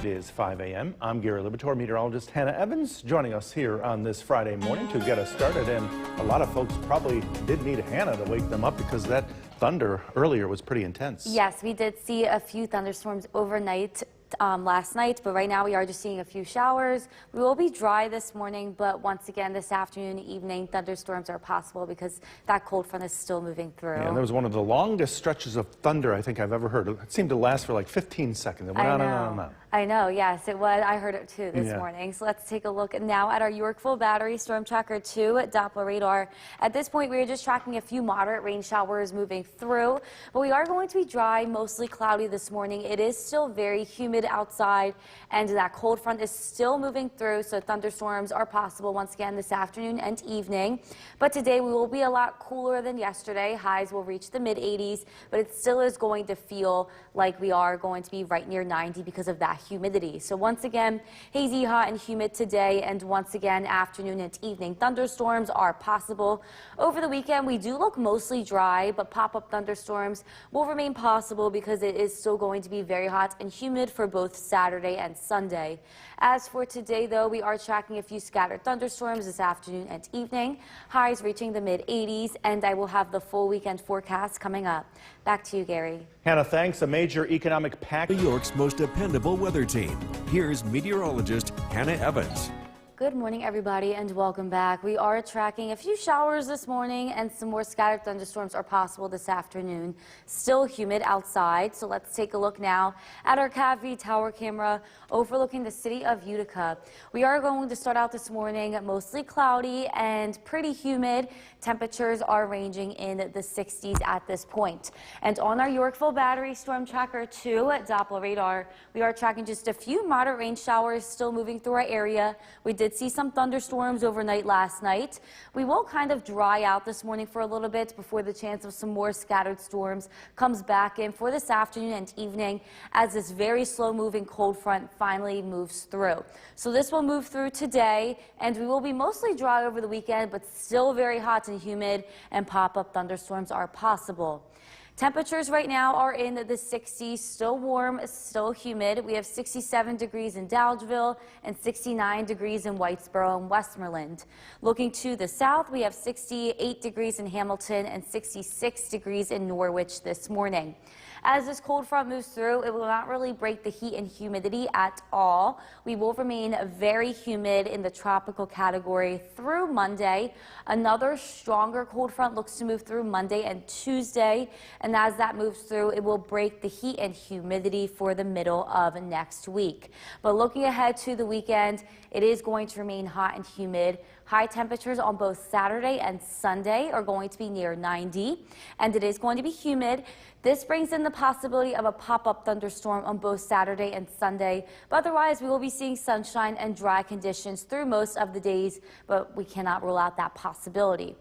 It is 5 a.m. I'm Gary Liberatore, meteorologist Hannah Evans, joining us here on this Friday morning to get us started. And a lot of folks probably did need Hannah to wake them up because that thunder earlier was pretty intense. Yes, we did see a few thunderstorms overnight last night, but right now we are just seeing a few showers. We will be dry this morning, but once again this afternoon and evening thunderstorms are possible because that cold front is still moving through. Yeah, and there was one of the longest stretches of thunder I think I've ever heard. It seemed to last for like 15 seconds. It went on and on and on. I know, yes, it was. I heard it too this morning. So let's take a look now at our Yorkville Battery Storm Tracker 2 Doppler radar. At this point, we are just tracking a few moderate rain showers moving through, but we are going to be dry, mostly cloudy this morning. It is still very humid outside, and that cold front is still moving through, so thunderstorms are possible once again this afternoon and evening. But today we will be a lot cooler than yesterday. Highs will reach the mid-80s, but it still is going to feel like we are going to be right near 90 because of that humidity. So once again, hazy, hot, and humid today, and once again, afternoon and evening thunderstorms are possible. Over the weekend, we do look mostly dry, but pop-up thunderstorms will remain possible because it is still going to be very hot and humid for both Saturday and Sunday. As for today, though, we are tracking a few scattered thunderstorms this afternoon and evening, highs reaching the mid-80s, and I will have the full weekend forecast coming up. Back to you, Gary. Hannah, thanks. A major economic pack. New York's most dependable weather team. Here's meteorologist Hannah Evans. Good morning, everybody, and welcome back. We are tracking a few showers this morning, and some more scattered thunderstorms are possible this afternoon. Still humid outside, so let's take a look now at our CAV tower camera overlooking the city of Utica. We are going to start out this morning mostly cloudy and pretty humid. Temperatures are ranging in the 60s at this point. And on our Yorkville Battery Storm Tracker 2 Doppler radar, we are tracking just a few moderate rain showers still moving through our area. We did see some thunderstorms overnight last night. We will kind of dry out this morning for a little bit before the chance of some more scattered storms comes back in for this afternoon and evening as this very slow moving cold front finally moves through. So this will move through today, and we will be mostly dry over the weekend, but still very hot and humid, and pop-up thunderstorms are possible. Temperatures right now are in the 60s, still warm, still humid. We have 67 degrees in Dowdesville and 69 degrees in Whitesboro and Westmoreland. Looking to the south, we have 68 degrees in Hamilton and 66 degrees in Norwich this morning. As this cold front moves through, it will not really break the heat and humidity at all. We will remain very humid in the tropical category through Monday. Another stronger cold front looks to move through Monday and Tuesday, and as that moves through, it will break the heat and humidity for the middle of next week. But looking ahead to the weekend, it is going to remain hot and humid. High temperatures on both Saturday and Sunday are going to be near 90, and it is going to be humid. This brings in the possibility of a pop-up thunderstorm on both Saturday and Sunday, but otherwise we will be seeing sunshine and dry conditions through most of the days, but we cannot rule out that possibility.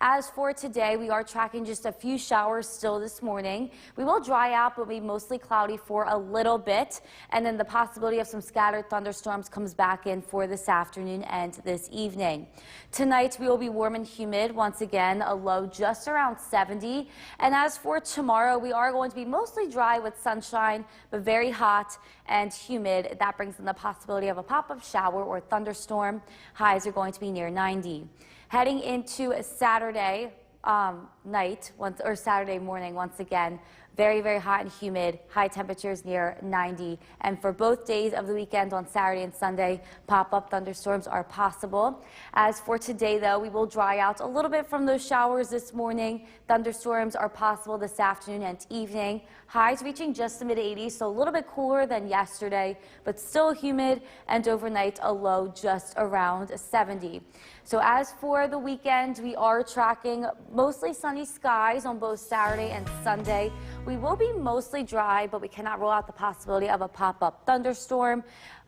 As for today, we are tracking just a few showers still this morning. We will dry out, but be mostly cloudy for a little bit, and then the possibility of some scattered thunderstorms comes back in for this afternoon and this evening. Tonight, we will be warm and humid once again, a low just around 70. And as for tomorrow, we are going to be mostly dry with sunshine, but very hot and humid. That brings in the possibility of a pop-up shower or thunderstorm. Highs are going to be near 90. Heading into Saturday night, or Saturday morning, once again, very, very hot and humid, high temperatures near 90. And for both days of the weekend on Saturday and Sunday, pop-up thunderstorms are possible. As for today, though, we will dry out a little bit from those showers this morning. Thunderstorms are possible this afternoon and evening. Highs reaching just the mid-80s, so a little bit cooler than yesterday, but still humid, and overnight a low just around 70. So as for the weekend, we are tracking mostly sunny skies on both Saturday and Sunday. We will be mostly dry, but we cannot rule out the possibility of a pop-up thunderstorm.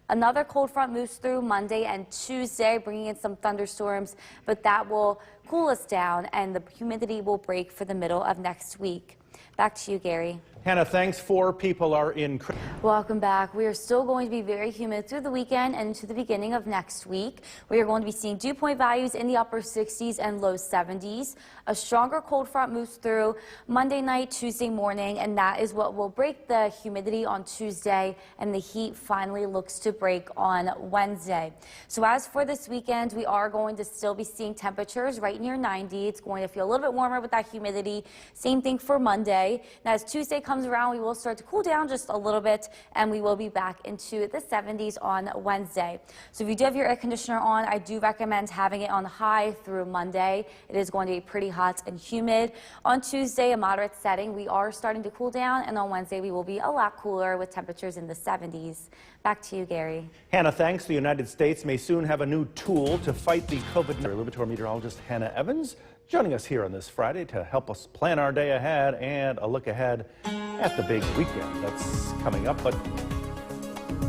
Another cold front moves through Monday and Tuesday, bringing in some thunderstorms, but that will cool us down, and the humidity will break for the middle of next week. Back to you, Gary. Hannah, thanks. 4 people are in. Welcome back. We are still going to be very humid through the weekend and into the beginning of next week. We are going to be seeing dew point values in the upper 60s and low 70s. A stronger cold front moves through Monday night, Tuesday morning, and that is what will break the humidity on Tuesday, and the heat finally looks to break on Wednesday. So as for this weekend, we are going to still be seeing temperatures right near 90. It's going to feel a little bit warmer with that humidity. Same thing for Monday. Now, as Tuesday comes around, we will start to cool down just a little bit, and we will be back into the 70s on Wednesday. So if you do have your air conditioner on, I do recommend having it on high through Monday. It is going to be pretty hot and humid. On Tuesday, a moderate setting. We are starting to cool down, and on Wednesday, we will be a lot cooler with temperatures in the 70s. Back to you, Gary. Hannah, thanks. The United States may soon have a new tool to fight the COVID-19. Liverpool meteorologist Hannah Evans joining us here on this Friday to help us plan our day ahead and a look ahead at the big weekend that's coming up. But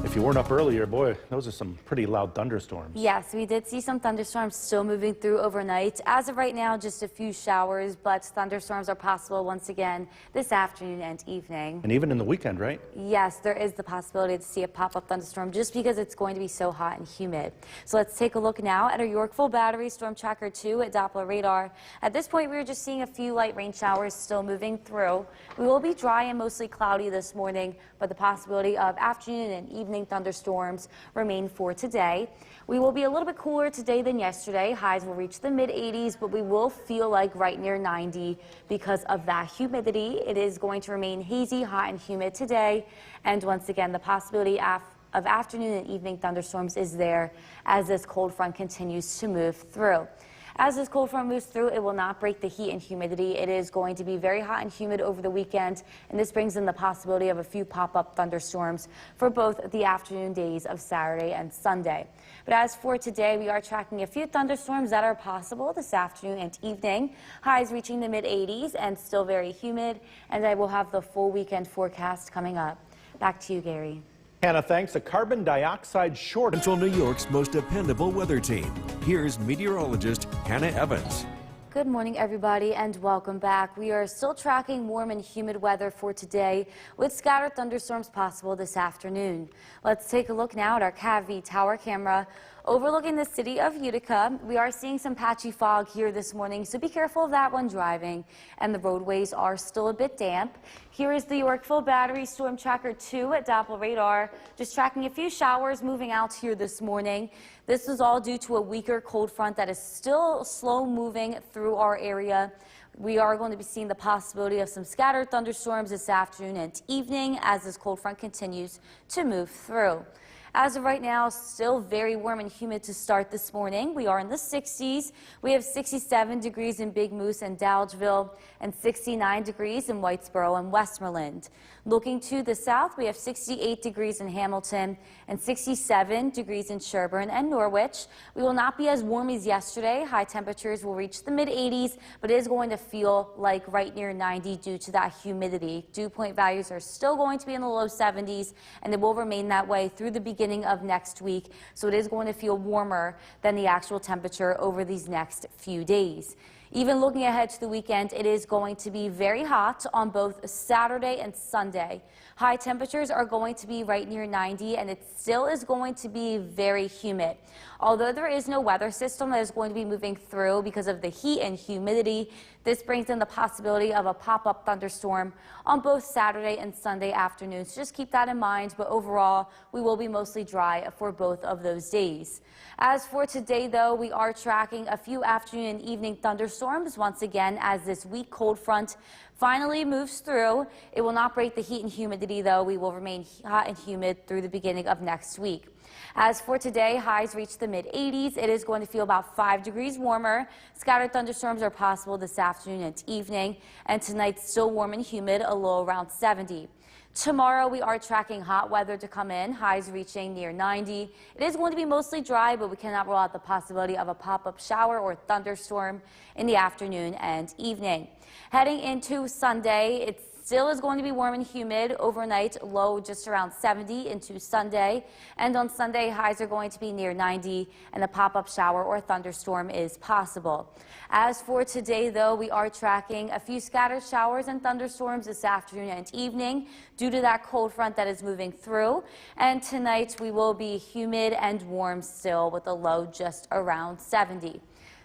if you weren't up earlier, boy, those are some pretty loud thunderstorms. Yes, we did see some thunderstorms still moving through overnight. As of right now, just a few showers, but thunderstorms are possible once again this afternoon and evening. And even in the weekend, right? Yes, there is the possibility to see a pop-up thunderstorm just because it's going to be so hot and humid. So let's take a look now at our Yorkville Battery Storm Tracker 2 at Doppler radar. At this point, we're just seeing a few light rain showers still moving through. We will be dry and mostly cloudy this morning, but the possibility of afternoon and evening thunderstorms remain for today. We will be a little bit cooler today than yesterday. Highs will reach the mid-80s, but we will feel like right near 90 because of that humidity. It is going to remain hazy, hot, and humid today. And once again, the possibility of afternoon and evening thunderstorms is there as this cold front continues to move through. As this cold front moves through, it will not break the heat and humidity. It is going to be very hot and humid over the weekend, and this brings in the possibility of a few pop-up thunderstorms for both the afternoon days of Saturday and Sunday. But as for today, we are tracking a few thunderstorms that are possible this afternoon and evening. Highs reaching the mid-80s and still very humid, and I will have the full weekend forecast coming up. Back to you, Gary. Hannah, thanks. A carbon dioxide shortage. Central New York's most dependable weather team. Here's meteorologist Hannah Evans. Good morning, everybody, and welcome back. We are still tracking warm and humid weather for today with scattered thunderstorms possible this afternoon. Let's take a look now at our CAV tower camera overlooking the city of Utica. We are seeing some patchy fog here this morning, so be careful of that when driving. And the roadways are still a bit damp. Here is the Yorkville Battery Storm Tracker 2 at Doppler radar. Just tracking a few showers moving out here this morning. This is all due to a weaker cold front that is still slow moving through our area. We are going to be seeing the possibility of some scattered thunderstorms this afternoon and evening as this cold front continues to move through. As of right now, still very warm and humid to start this morning. We are in the 60s. We have 67 degrees in Big Moose and Dalgeville and 69 degrees in Whitesboro and Westmoreland. Looking to the south, we have 68 degrees in Hamilton and 67 degrees in Sherburne and Norwich. We will not be as warm as yesterday. High temperatures will reach the mid-80s, but it is going to feel like right near 90 due to that humidity. Dew point values are still going to be in the low 70s, and it will remain that way through the beginning of next week. So it is going to feel warmer than the actual temperature over these next few days. Even looking ahead to the weekend, it is going to be very hot on both Saturday and Sunday. High temperatures are going to be right near 90, and it still is going to be very humid. Although there is no weather system that is going to be moving through because of the heat and humidity, this brings in the possibility of a pop-up thunderstorm on both Saturday and Sunday afternoons. Just keep that in mind, but overall, we will be mostly dry for both of those days. As for today, though, we are tracking a few afternoon and evening thunderstorms once again as this weak cold front finally moves through. It will not break the heat and humidity, though. We will remain hot and humid through the beginning of next week. As for today, highs reach the mid-80s. It is going to feel about 5 degrees warmer. Scattered thunderstorms are possible this afternoon and evening, and tonight still warm and humid, a low around 70. Tomorrow, we are tracking hot weather to come in, highs reaching near 90. It is going to be mostly dry, but we cannot rule out the possibility of a pop-up shower or thunderstorm in the afternoon and evening. Heading into Sunday, it's still is going to be warm and humid overnight, low just around 70 into Sunday. And on Sunday, highs are going to be near 90 and a pop-up shower or thunderstorm is possible. As for today, though, we are tracking a few scattered showers and thunderstorms this afternoon and evening due to that cold front that is moving through. And tonight we will be humid and warm still with a low just around 70.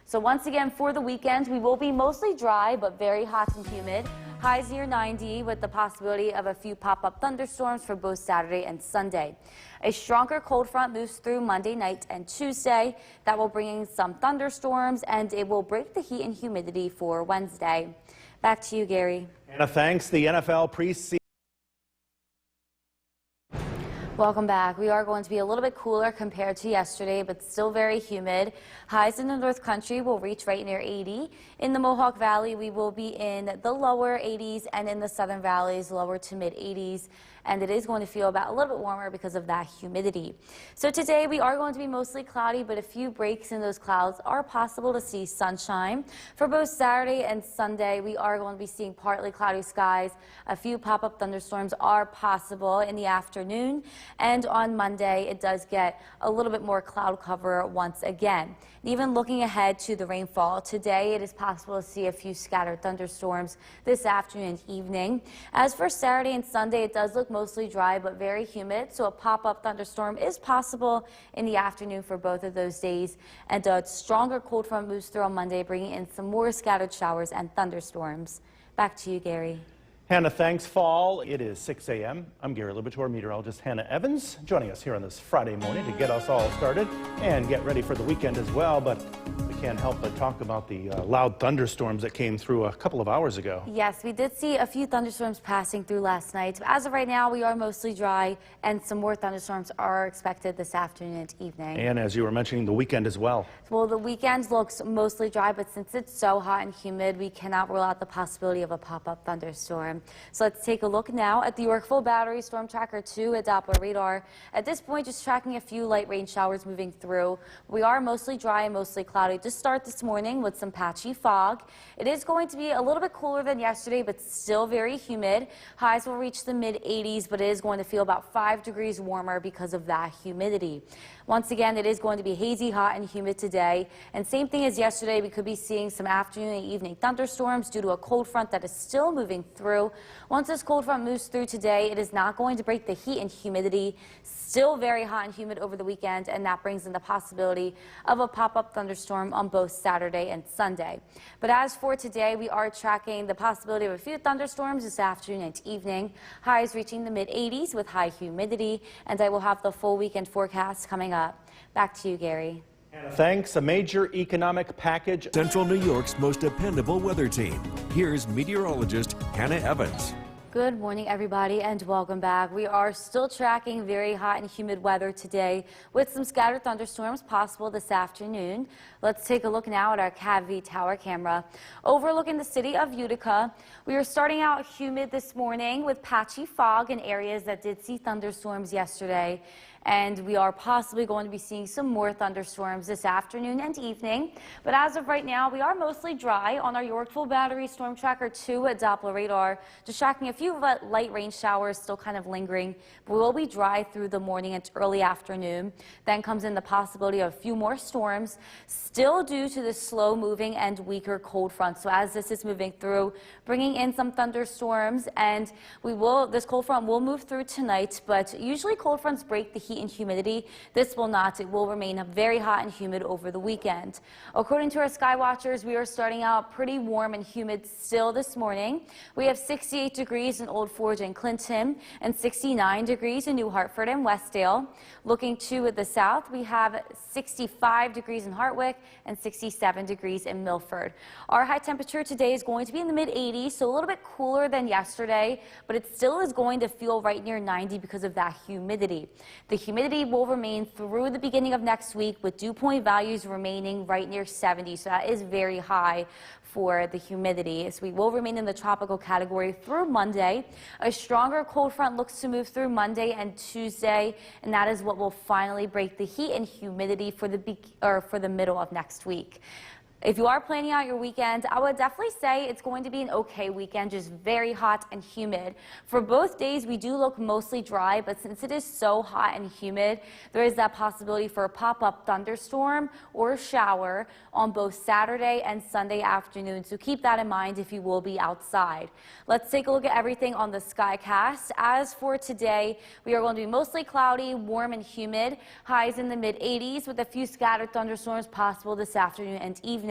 So once again, for the weekend, we will be mostly dry but very hot and humid. Highs near 90 with the possibility of a few pop-up thunderstorms for both Saturday and Sunday. A stronger cold front moves through Monday night and Tuesday. That will bring in some thunderstorms and it will break the heat and humidity for Wednesday. Back to you, Gary. Hannah, thanks. The NFL preseason. Welcome back. We are going to be a little bit cooler compared to yesterday, but still very humid. Highs in the North Country will reach right near 80. In the Mohawk Valley, we will be in the lower 80s, and in the Southern Valleys, lower to mid 80s. And it is going to feel about a little bit warmer because of that humidity. So today we are going to be mostly cloudy, but a few breaks in those clouds are possible to see sunshine. For both Saturday and Sunday, we are going to be seeing partly cloudy skies. A few pop-up thunderstorms are possible in the afternoon. And on Monday, it does get a little bit more cloud cover once again. Even looking ahead to the rainfall, today it is possible to see a few scattered thunderstorms this afternoon and evening. As for Saturday and Sunday, it does look mostly dry but very humid, so a pop-up thunderstorm is possible in the afternoon for both of those days. And a stronger cold front moves through on Monday, bringing in some more scattered showers and thunderstorms. Back to you, Gary. Hannah, thanks, Fall. It is 6 a.m. I'm Gary Libator, meteorologist Hannah Evans, joining us here on this Friday morning to get us all started and get ready for the weekend as well. But we can't help but talk about the loud thunderstorms that came through a couple of hours ago. Yes, we did see a few thunderstorms passing through last night. As of right now, we are mostly dry, and some more thunderstorms are expected this afternoon and evening. And as you were mentioning, the weekend as well. Well, the weekend looks mostly dry, but since it's so hot and humid, we cannot rule out the possibility of a pop-up thunderstorm. So let's take a look now at the Yorkville Battery Storm Tracker 2 at Doppler radar. At this point, just tracking a few light rain showers moving through. We are mostly dry and mostly cloudy to start this morning with some patchy fog. It is going to be a little bit cooler than yesterday, but still very humid. Highs will reach the mid 80s, but it is going to feel about 5 degrees warmer because of that humidity. Once again, it is going to be hazy, hot, and humid today. And same thing as yesterday, we could be seeing some afternoon and evening thunderstorms due to a cold front that is still moving through. Once this cold front moves through today, it is not going to break the heat and humidity. Still very hot and humid over the weekend, and that brings in the possibility of a pop-up thunderstorm on both Saturday and Sunday. But as for today, we are tracking the possibility of a few thunderstorms this afternoon and evening. Highs reaching the mid 80s with high humidity, and I will have the full weekend forecast coming up. Back to you, Gary. Thanks. A major economic package. Central New York's most dependable weather team. Here's meteorologist Hannah Evans. Good morning, everybody, and welcome back. We are still tracking very hot and humid weather today with some scattered thunderstorms possible this afternoon. Let's take a look now at our CAV tower camera. Overlooking the city of Utica, we are starting out humid this morning with patchy fog in areas that did see thunderstorms yesterday. And we are possibly going to be seeing some more thunderstorms this afternoon and evening. But as of right now, we are mostly dry on our Yorkville Battery Storm Tracker 2 at Doppler radar. Just tracking a few light rain showers still kind of lingering. But we will be dry through the morning and early afternoon. Then comes in the possibility of a few more storms, still due to the slow moving and weaker cold front. So as this is moving through, bringing in some thunderstorms, and this cold front will move through tonight. But usually cold fronts break the heat and humidity. This will not. It will remain very hot and humid over the weekend. According to our sky watchers, we are starting out pretty warm and humid still this morning. We have 68 degrees in Old Forge and Clinton and 69 degrees in New Hartford and Westdale. Looking to the south, we have 65 degrees in Hartwick and 67 degrees in Milford. Our high temperature today is going to be in the mid 80s, so a little bit cooler than yesterday, but it still is going to feel right near 90 because of that humidity. The humidity will remain through the beginning of next week with dew point values remaining right near 70, so that is very high for the humidity. So we will remain in the tropical category through Monday. A stronger cold front looks to move through Monday and Tuesday, and that is what will finally break the heat and humidity for the middle of next week. If you are planning out your weekend, I would definitely say it's going to be an okay weekend, just very hot and humid. For both days, we do look mostly dry, but since it is so hot and humid, there is that possibility for a pop-up thunderstorm or shower on both Saturday and Sunday afternoon. So keep that in mind if you will be outside. Let's take a look at everything on the SkyCast. As for today, we are going to be mostly cloudy, warm and humid. Highs in the mid-80s with a few scattered thunderstorms possible this afternoon and evening.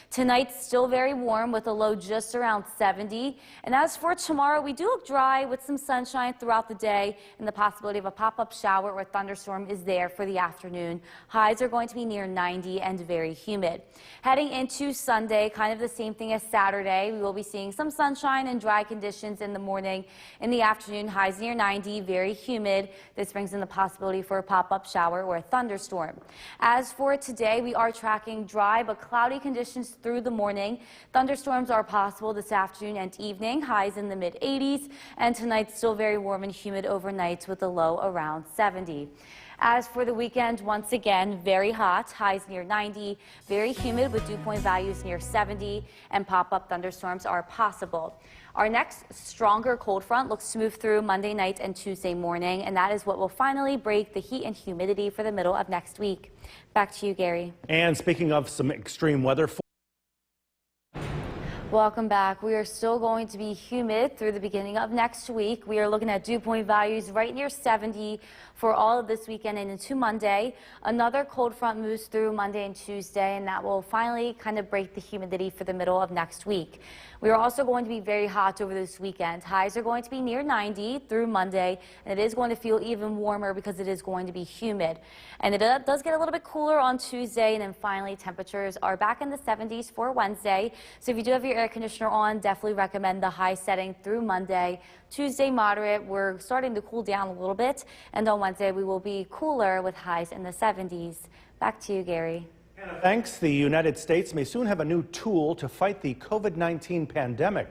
Tonight, still very warm with a low just around 70. And as for tomorrow, we do look dry with some sunshine throughout the day, and the possibility of a pop-up shower or thunderstorm is there for the afternoon. Highs are going to be near 90 and very humid. Heading into Sunday, kind of the same thing as Saturday. We will be seeing some sunshine and dry conditions in the morning. In the afternoon, highs near 90, very humid. This brings in the possibility for a pop-up shower or a thunderstorm. As for today, we are tracking dry but cloudy conditions through the morning. Thunderstorms are possible this afternoon and evening. Highs in the mid-80s, and tonight still very warm and humid overnight with a low around 70. As for the weekend, once again, very hot, highs near 90, very humid with dew point values near 70, and pop-up thunderstorms are possible. Our next stronger cold front looks to move through Monday night and Tuesday morning, and that is what will finally break the heat and humidity for the middle of next week. Back to you, Gary. And speaking of some extreme weather. Welcome back. We are still going to be humid through the beginning of next week. We are looking at dew point values right near 70 for all of this weekend and into Monday. Another cold front moves through Monday and Tuesday, and that will finally kind of break the humidity for the middle of next week. We are also going to be very hot over this weekend. Highs are going to be near 90 through Monday, and it is going to feel even warmer because it is going to be humid. And it does get a little bit cooler on Tuesday, and then finally temperatures are back in the 70s for Wednesday. So if you do have your air conditioner on, definitely recommend the high setting through Monday. Tuesday, moderate. We're starting to cool down a little bit, and on Wednesday we will be cooler with highs in the 70s. Back to you, Gary. Thanks. The United States may soon have a new tool to fight the COVID-19 pandemic.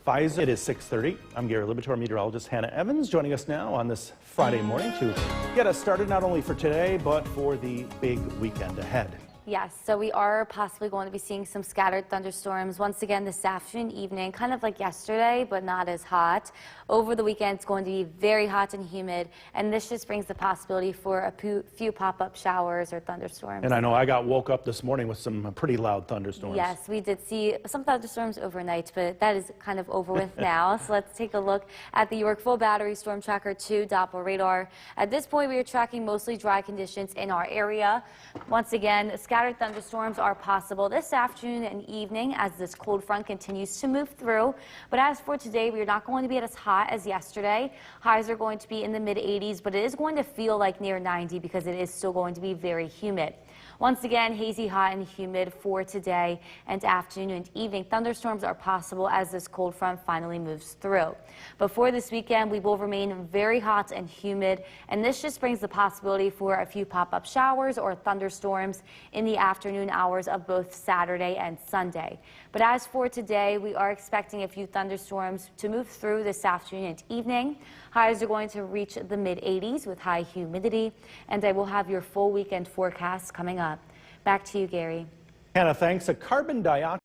Pfizer. It is 6:30. I'm Gary Libator, meteorologist Hannah Evans, joining us now on this Friday morning to get us started not only for today, but for the big weekend ahead. Yes, so we are possibly going to be seeing some scattered thunderstorms once again this afternoon, evening, kind of like yesterday, but not as hot. Over the weekend, it's going to be very hot and humid, and this just brings the possibility for a few pop-up showers or thunderstorms. And I know I got woke up this morning with some pretty loud thunderstorms. Yes, we did see some thunderstorms overnight, but that is kind of over with now. So let's take a look at the Yorkville Battery Storm Tracker 2 Doppler radar. At this point, we are tracking mostly dry conditions in our area. Once again, scattered thunderstorms are possible this afternoon and evening as this cold front continues to move through. But as for today, we are not going to be as hot as yesterday. Highs are going to be in the mid-80s, but it is going to feel like near 90 because it is still going to be very humid. Once again, hazy, hot, and humid for today and afternoon and evening. Thunderstorms are possible as this cold front finally moves through. But for this weekend, we will remain very hot and humid, and this just brings the possibility for a few pop-up showers or thunderstorms in the afternoon hours of both Saturday and Sunday. But as for today, we are expecting a few thunderstorms to move through this afternoon and evening. Highs are going to reach the mid-80s with high humidity, and I will have your full weekend forecast coming up. Back to you, Gary. Hannah, thanks. A carbon dioxide.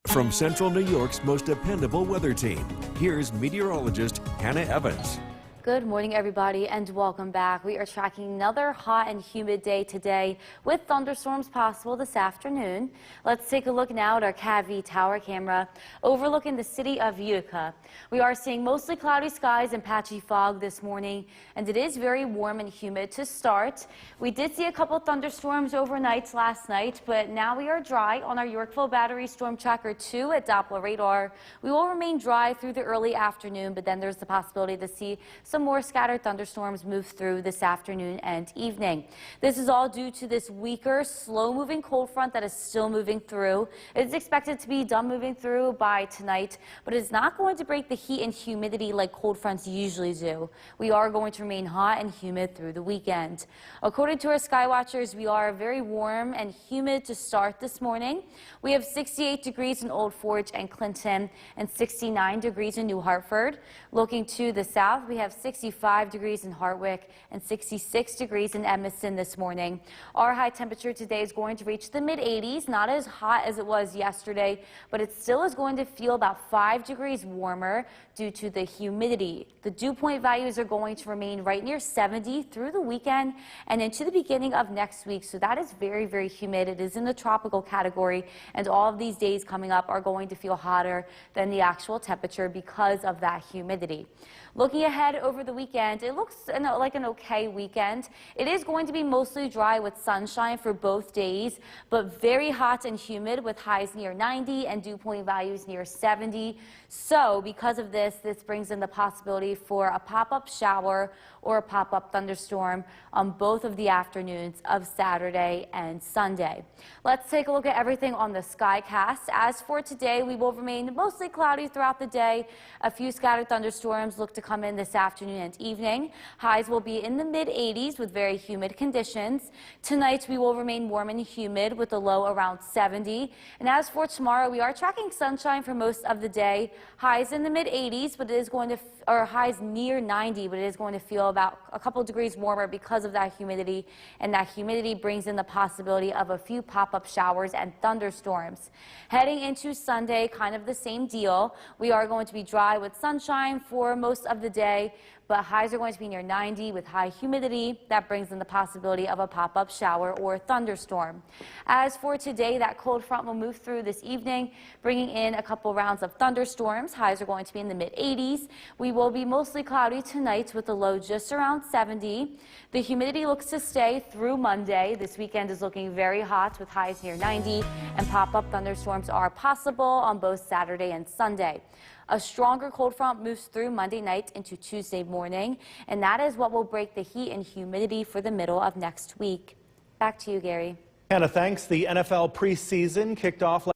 From Central New York's most dependable weather team, here's meteorologist Hannah Evans. Good morning, everybody, and welcome back. We are tracking another hot and humid day today with thunderstorms possible this afternoon. Let's take a look now at our CAV tower camera overlooking the city of Utica. We are seeing mostly cloudy skies and patchy fog this morning, and it is very warm and humid to start. We did see a couple thunderstorms overnight last night, but now we are dry on our Yorkville Battery Storm Tracker 2 at Doppler radar. We will remain dry through the early afternoon, but then there's the possibility to see some more scattered thunderstorms move through this afternoon and evening. This is all due to this weaker, slow-moving cold front that is still moving through. It is expected to be done moving through by tonight, but it's not going to break the heat and humidity like cold fronts usually do. We are going to remain hot and humid through the weekend. According to our sky watchers, we are very warm and humid to start this morning. We have 68 degrees in Old Forge and Clinton and 69 degrees in New Hartford. Looking to the south, we have 65 degrees in Hartwick and 66 degrees in Edmiston this morning. Our high temperature today is going to reach the mid-80s, not as hot as it was yesterday, but it still is going to feel about 5 degrees warmer due to the humidity. The dew point values are going to remain right near 70 through the weekend and into the beginning of next week, so that is very, very humid. It is in the tropical category, and all of these days coming up are going to feel hotter than the actual temperature because of that humidity. Looking ahead over the weekend, it looks like an okay weekend. It is going to be mostly dry with sunshine for both days, but very hot and humid with highs near 90 and dew point values near 70. So because of this brings in the possibility for a pop-up shower or a pop-up thunderstorm on both of the afternoons of Saturday and Sunday. Let's take a look at everything on the SkyCast. As for today, we will remain mostly cloudy throughout the day. A few scattered thunderstorms look to come in this afternoon and evening. Highs will be in the mid-80s with very humid conditions. Tonight, we will remain warm and humid with a low around 70. And as for tomorrow, we are tracking sunshine for most of the day. Highs in the mid-80s, but it is going to, or highs near 90, but it is going to feel about a couple degrees warmer because of that humidity. And that humidity brings in the possibility of a few pop-up showers and thunderstorms. Heading into Sunday, kind of the same deal. We are going to be dry with sunshine for most of the day, but highs are going to be near 90 with high humidity. That brings in the possibility of a pop-up shower or thunderstorm. As for today, that cold front will move through this evening, bringing in a couple rounds of thunderstorms. Highs are going to be in the mid-80s. We will be mostly cloudy tonight with a low just around 70. The humidity looks to stay through Monday. This weekend is looking very hot with highs near 90, and pop-up thunderstorms are possible on both Saturday and Sunday. A stronger cold front moves through Monday night into Tuesday morning, and that is what will break the heat and humidity for the middle of next week. Back to you, Gary. Hannah, thanks. The NFL preseason kicked off.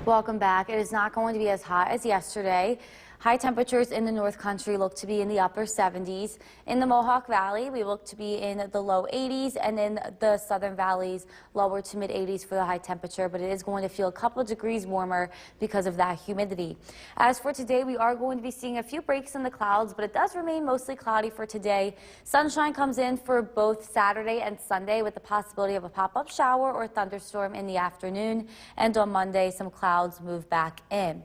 Welcome back. It is not going to be as hot as yesterday. High temperatures in the North Country look to be in the upper 70s. In the Mohawk Valley, we look to be in the low 80s, and in the Southern Valleys, lower to mid 80s for the high temperature, but it is going to feel a couple degrees warmer because of that humidity. As for today, we are going to be seeing a few breaks in the clouds, but it does remain mostly cloudy for today. Sunshine comes in for both Saturday and Sunday with the possibility of a pop-up shower or thunderstorm in the afternoon, and on Monday, some clouds move back in.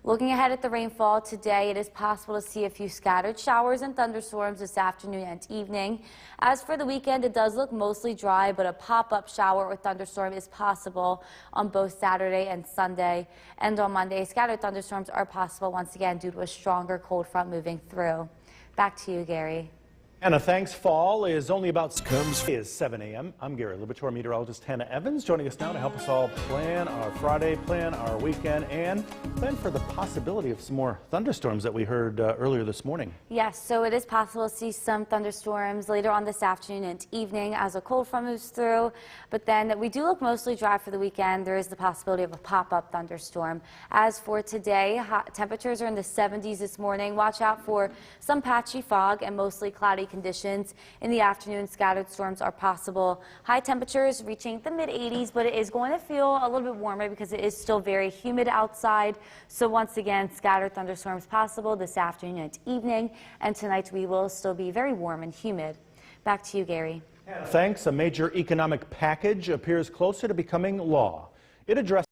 Looking ahead at the rainfall today, it is possible to see a few scattered showers and thunderstorms this afternoon and evening. As for the weekend, it does look mostly dry, but a pop-up shower or thunderstorm is possible on both Saturday and Sunday. And on Monday, scattered thunderstorms are possible once again due to a stronger cold front moving through. Back to you, Gary. Hannah, thanks. Fall is only about is 7 a.m. I'm Gary Libator, meteorologist Hannah Evans, joining us now to help us all plan our Friday, plan our weekend, and plan for the possibility of some more thunderstorms that we heard earlier this morning. Yes, so it is possible to see some thunderstorms later on this afternoon and evening as a cold front moves through, but then we do look mostly dry for the weekend. There is the possibility of a pop-up thunderstorm. As for today, temperatures are in the 70s this morning. Watch out for some patchy fog and mostly cloudy conditions. In the afternoon, scattered storms are possible. High temperatures reaching the mid-80s, but it is going to feel a little bit warmer because it is still very humid outside. So once again, scattered thunderstorms possible this afternoon and evening, and tonight we will still be very warm and humid. Back to you, Gary. Thanks. A major economic package appears closer to becoming law. It addresses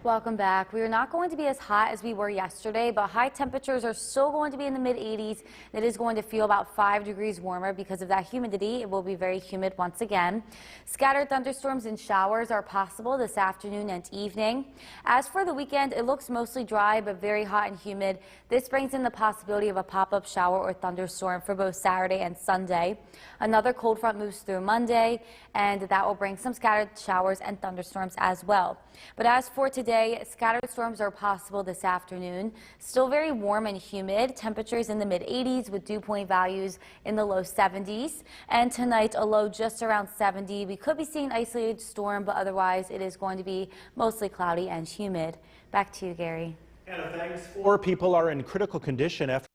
Welcome back. We are not going to be as hot as we were yesterday, but high temperatures are still going to be in the mid-80s. It is going to feel about 5 degrees warmer because of that humidity. It will be very humid once again. Scattered thunderstorms and showers are possible this afternoon and evening. As for the weekend, it looks mostly dry but very hot and humid. This brings in the possibility of a pop-up shower or thunderstorm for both Saturday and Sunday. Another cold front moves through Monday, and that will bring some scattered showers and thunderstorms as well. But as for today, scattered storms are possible this afternoon. Still very warm and humid. Temperatures in the mid-80s with dew point values in the low 70s. And tonight, a low just around 70. We could be seeing an isolated storm, but otherwise it is going to be mostly cloudy and humid. Back to you, Gary. Hannah, thanks. 4 people are in critical condition after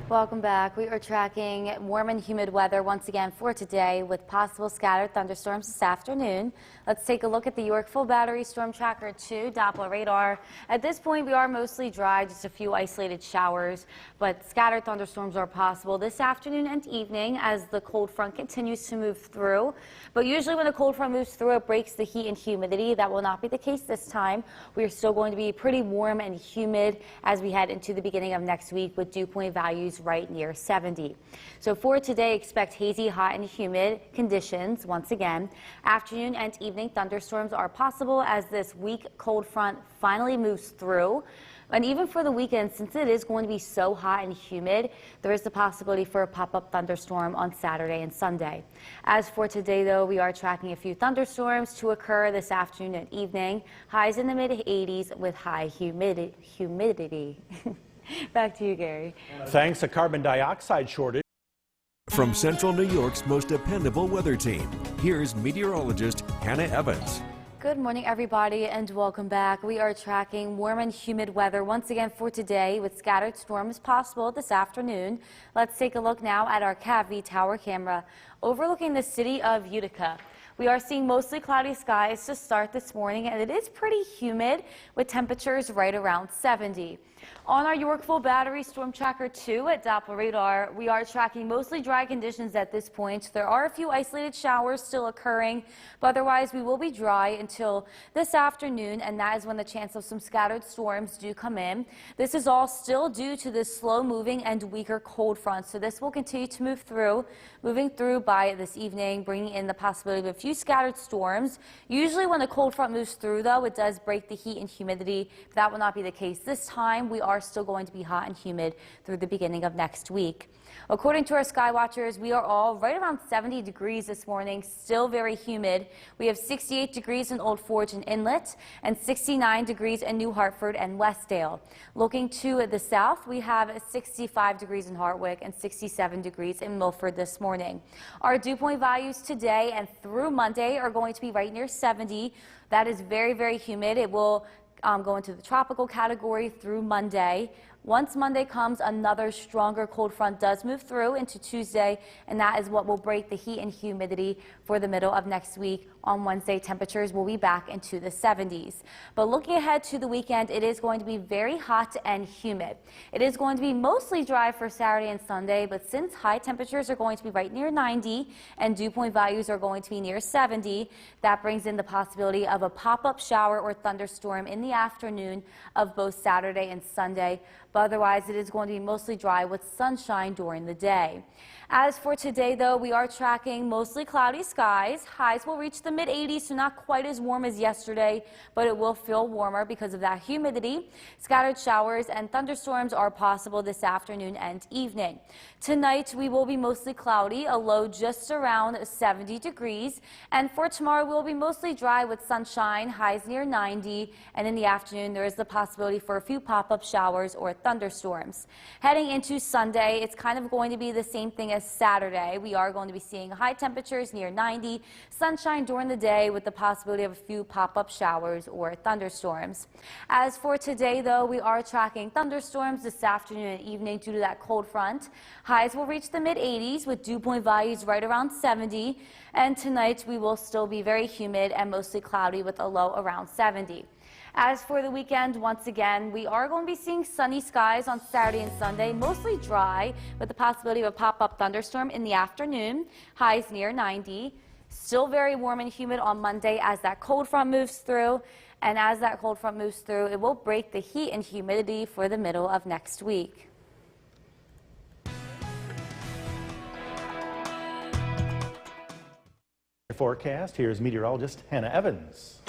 Welcome back. We are tracking warm and humid weather once again for today with possible scattered thunderstorms this afternoon. Let's take a look at the Yorkville Battery Storm Tracker 2 Doppler radar. At this point, we are mostly dry, just a few isolated showers, but scattered thunderstorms are possible this afternoon and evening as the cold front continues to move through. But usually when the cold front moves through, it breaks the heat and humidity. That will not be the case this time. We are still going to be pretty warm and humid as we head into the beginning of next week with dew point values right near 70. So for today, expect hazy, hot, and humid conditions once again. Afternoon and evening thunderstorms are possible as this weak cold front finally moves through. And even for the weekend, since it is going to be so hot and humid, there is the possibility for a pop-up thunderstorm on Saturday and Sunday. As for today, though, we are tracking a few thunderstorms to occur this afternoon and evening. Highs in the mid-80s with high humidity. Back to you, Gary. Thanks. A carbon dioxide shortage. From Central New York's most dependable weather team, here's meteorologist Hannah Evans. Good morning, everybody, and welcome back. We are tracking warm and humid weather once again for today with scattered storms possible this afternoon. Let's take a look now at our CAV tower camera overlooking the city of Utica. We are seeing mostly cloudy skies to start this morning, and it is pretty humid with temperatures right around 70. On our Yorkville Battery Storm Tracker 2 at Doppler radar, we are tracking mostly dry conditions at this point. There are a few isolated showers still occurring, but otherwise we will be dry until this afternoon, and that is when the chance of some scattered storms do come in. This is all still due to this slow-moving and weaker cold front, so this will continue to moving through by this evening, bringing in the possibility of a few scattered storms. Usually when the cold front moves through, though, it does break the heat and humidity. That will not be the case this time. We are still going to be hot and humid through the beginning of next week. According to our sky watchers, we are all right around 70 degrees this morning, still very humid. We have 68 degrees in Old Forge and Inlet and 69 degrees in New Hartford and Westdale. Looking to the south, we have 65 degrees in Hartwick and 67 degrees in Milford this morning. Our dew point values today and through Monday are going to be right near 70. That is very, very humid. It will go into the tropical category through Monday. Once Monday comes, another stronger cold front does move through into Tuesday, and that is what will break the heat and humidity for the middle of next week. On Wednesday, temperatures will be back into the 70s. But looking ahead to the weekend, it is going to be very hot and humid. It is going to be mostly dry for Saturday and Sunday, but since high temperatures are going to be right near 90 and dew point values are going to be near 70, that brings in the possibility of a pop-up shower or thunderstorm in the afternoon of both Saturday and Sunday. But otherwise, it is going to be mostly dry with sunshine during the day. As for today, though, we are tracking mostly cloudy skies. Highs will reach the mid-80s, so not quite as warm as yesterday, but it will feel warmer because of that humidity. Scattered showers and thunderstorms are possible this afternoon and evening. Tonight, we will be mostly cloudy, a low just around 70 degrees. And for tomorrow, we'll be mostly dry with sunshine, highs near 90. And in the afternoon, there is the possibility for a few pop-up showers or thunderstorms. Heading into Sunday, it's kind of going to be the same thing as Saturday. We are going to be seeing high temperatures near 90, sunshine during the day with the possibility of a few pop-up showers or thunderstorms. As for today, though, we are tracking thunderstorms this afternoon and evening due to that cold front. Highs will reach the mid-80s with dew point values right around 70. And tonight, we will still be very humid and mostly cloudy with a low around 70. As for the weekend, once again, we are going to be seeing sunny skies on Saturday and Sunday, mostly dry with the possibility of a pop-up thunderstorm in the afternoon, highs near 90. Still very warm and humid on Monday as that cold front moves through. And as that cold front moves through, it will break the heat and humidity for the middle of next week. Forecast. Here's meteorologist Hannah Evans.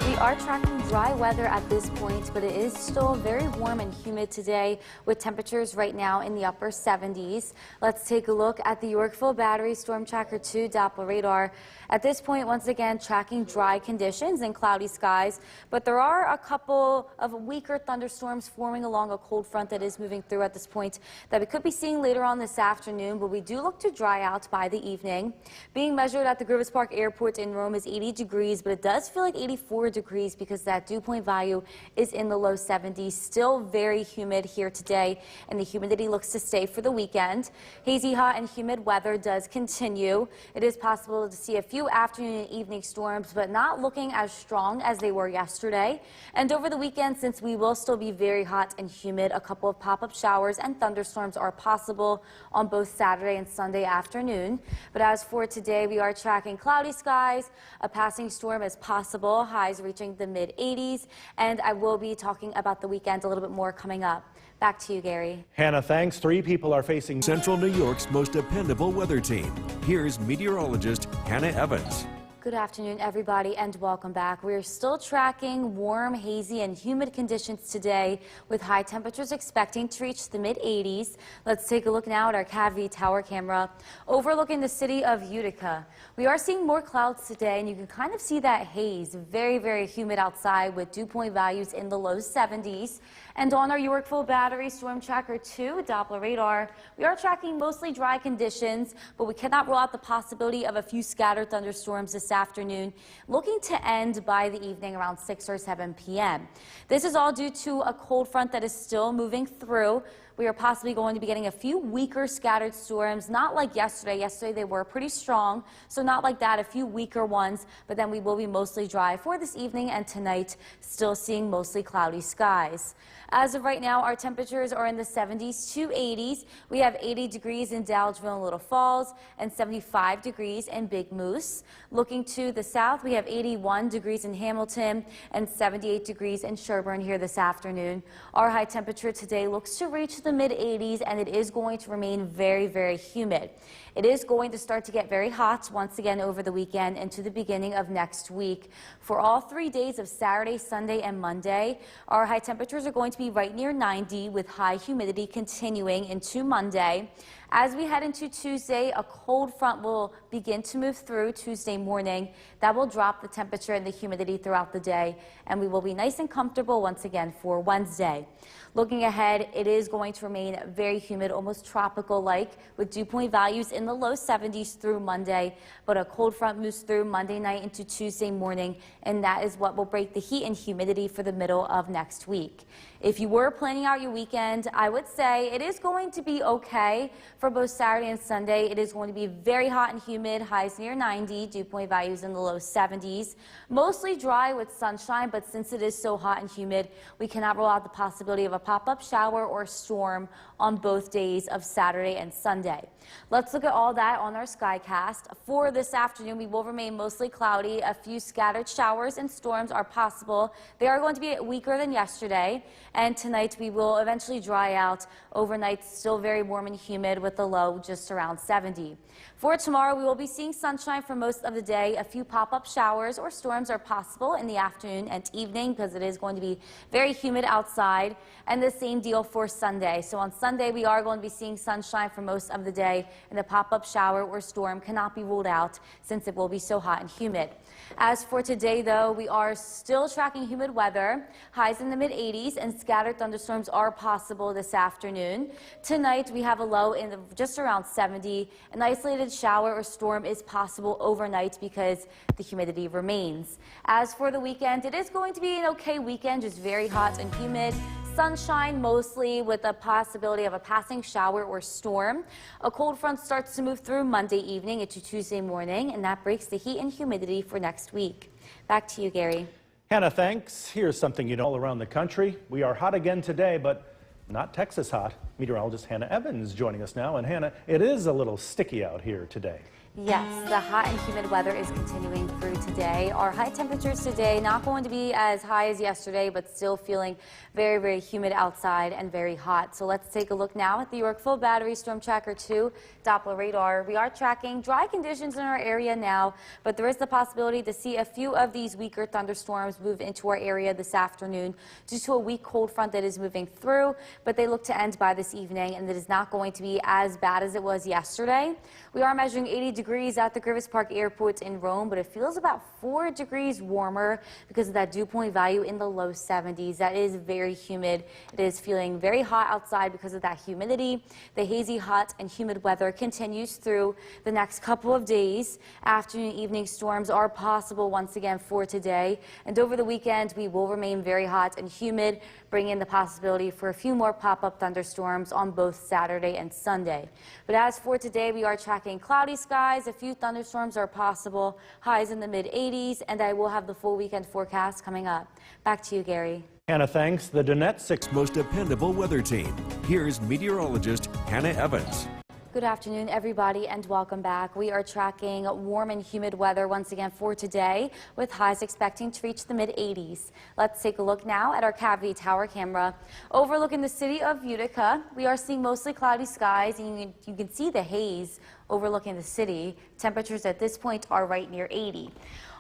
We are tracking dry weather at this point, but it is still very warm and humid today with temperatures right now in the upper 70s. Let's take a look at the Yorkville Battery Storm Tracker 2 Doppler radar. At this point, once again, tracking dry conditions and cloudy skies, but there are a couple of weaker thunderstorms forming along a cold front that is moving through at this point that we could be seeing later on this afternoon, but we do look to dry out by the evening. Being measured at the Griffith Park Airport in Rome is 80 degrees, but it does feel like 84 degrees degrees because that dew point value is in the low 70s. Still very humid here today, and the humidity looks to stay for the weekend. Hazy, hot, and humid weather does continue. It is possible to see a few afternoon and evening storms, but not looking as strong as they were yesterday. And over the weekend, since we will still be very hot and humid, a couple of pop-up showers and thunderstorms are possible on both Saturday and Sunday afternoon. But as for today, we are tracking cloudy skies. A passing storm is possible, highs reaching the mid-80s. And I will be talking about the weekend a little bit more coming up. Back to you, Gary. Hannah, thanks. 3 people are facing Central New York's most dependable weather team. Here's meteorologist Hannah Evans. Good afternoon, everybody, and welcome back. We're still tracking warm, hazy, and humid conditions today, with high temperatures expecting to reach the mid-80s. Let's take a look now at our Cavity Tower camera overlooking the city of Utica. We are seeing more clouds today, and you can kind of see that haze. Very, very humid outside with dew point values in the low 70s. And on our Yorkville Battery Storm Tracker 2 Doppler radar, we are tracking mostly dry conditions, but we cannot rule out the possibility of a few scattered thunderstorms this afternoon, looking to end by the evening around 6 or 7 p.m. This is all due to a cold front that is still moving through. We are possibly going to be getting a few weaker scattered storms, not like yesterday. Yesterday they were pretty strong, so not like that, a few weaker ones, but then we will be mostly dry for this evening and tonight, still seeing mostly cloudy skies. As of right now, our temperatures are in the 70s to 80s. We have 80 degrees in Dowdesville and Little Falls and 75 degrees in Big Moose. Looking to the south, we have 81 degrees in Hamilton and 78 degrees in Sherburne here this afternoon. Our high temperature today looks to reach the mid-80s, and it is going to remain very, very humid. It is going to start to get very hot once again over the weekend into the beginning of next week. For all 3 days of Saturday, Sunday, and Monday, our high temperatures are going to be right near 90, with high humidity continuing into Monday. As we head into Tuesday, a cold front will begin to move through Tuesday morning. That will drop the temperature and the humidity throughout the day, and we will be nice and comfortable once again for Wednesday. Looking ahead, it is going to remain very humid, almost tropical-like, with dew point values in the low 70s through Monday. But a cold front moves through Monday night into Tuesday morning, and that is what will break the heat and humidity for the middle of next week. If you were planning out your weekend, I would say it is going to be okay for both Saturday and Sunday. It is going to be very hot and humid, highs near 90, dew point values in the low 70s. Mostly dry with sunshine, but since it is so hot and humid, we cannot rule out the possibility of a pop-up shower or storm on both days of Saturday and Sunday. Let's look at all that on our Skycast. For this afternoon, we will remain mostly cloudy. A few scattered showers and storms are possible. They are going to be weaker than yesterday. And tonight, we will eventually dry out. Overnight, still very warm and humid with the low just around 70. For tomorrow, we will be seeing sunshine for most of the day. A few pop-up showers or storms are possible in the afternoon and evening because it is going to be very humid outside. And the same deal for Sunday. So on Sunday, we are going to be seeing sunshine for most of the day, and the pop-up shower or storm cannot be ruled out since it will be so hot and humid. As for today, though, we are still tracking humid weather. Highs in the mid-80s, and scattered thunderstorms are possible this afternoon. Tonight, we have a low in just around 70. An isolated shower or storm is possible overnight because the humidity remains. As for the weekend, it is going to be an okay weekend, just very hot and humid. Sunshine mostly, with the possibility of a passing shower or storm. A cold front starts to move through Monday evening into Tuesday morning, and that breaks the heat and humidity for next week. Back to you, Gary. Hannah, thanks. Here's something you know all around the country. We are hot again today, but not Texas hot. Meteorologist Hannah Evans joining us now. And Hannah, it is a little sticky out here today. Yes, the hot and humid weather is continuing through today. Our high temperatures today not going to be as high as yesterday, but still feeling very, very humid outside and very hot. So let's take a look now at the Yorkville Battery Storm Tracker 2 Doppler radar. We are tracking dry conditions in our area now, but there is the possibility to see a few of these weaker thunderstorms move into our area this afternoon due to a weak cold front that is moving through, but they look to end by this evening, and it is not going to be as bad as it was yesterday. We are measuring 80 degrees degrees at the Griffith Park Airport in Rome, but it feels about 4 degrees warmer because of that dew point value in the low 70s. That is very humid. It is feeling very hot outside because of that humidity. The hazy, hot, and humid weather continues through the next couple of days. Afternoon, evening storms are possible once again for today. And over the weekend, we will remain very hot and humid, bringing in the possibility for a few more pop-up thunderstorms on both Saturday and Sunday. But as for today, we are tracking cloudy skies. A few thunderstorms are possible, highs in the mid-80s, and I will have the full weekend forecast coming up. Back to you, Gary. Hannah, thanks. The Donette 6 Most dependable weather team. Here's meteorologist Hannah Evans. Good afternoon, everybody, and welcome back. We are tracking warm and humid weather once again for today, with highs expecting to reach the mid-80s. Let's take a look now at our Cavity Tower camera. Overlooking the city of Utica, we are seeing mostly cloudy skies, and you can see the haze overlooking the city. Temperatures at this point are right near 80.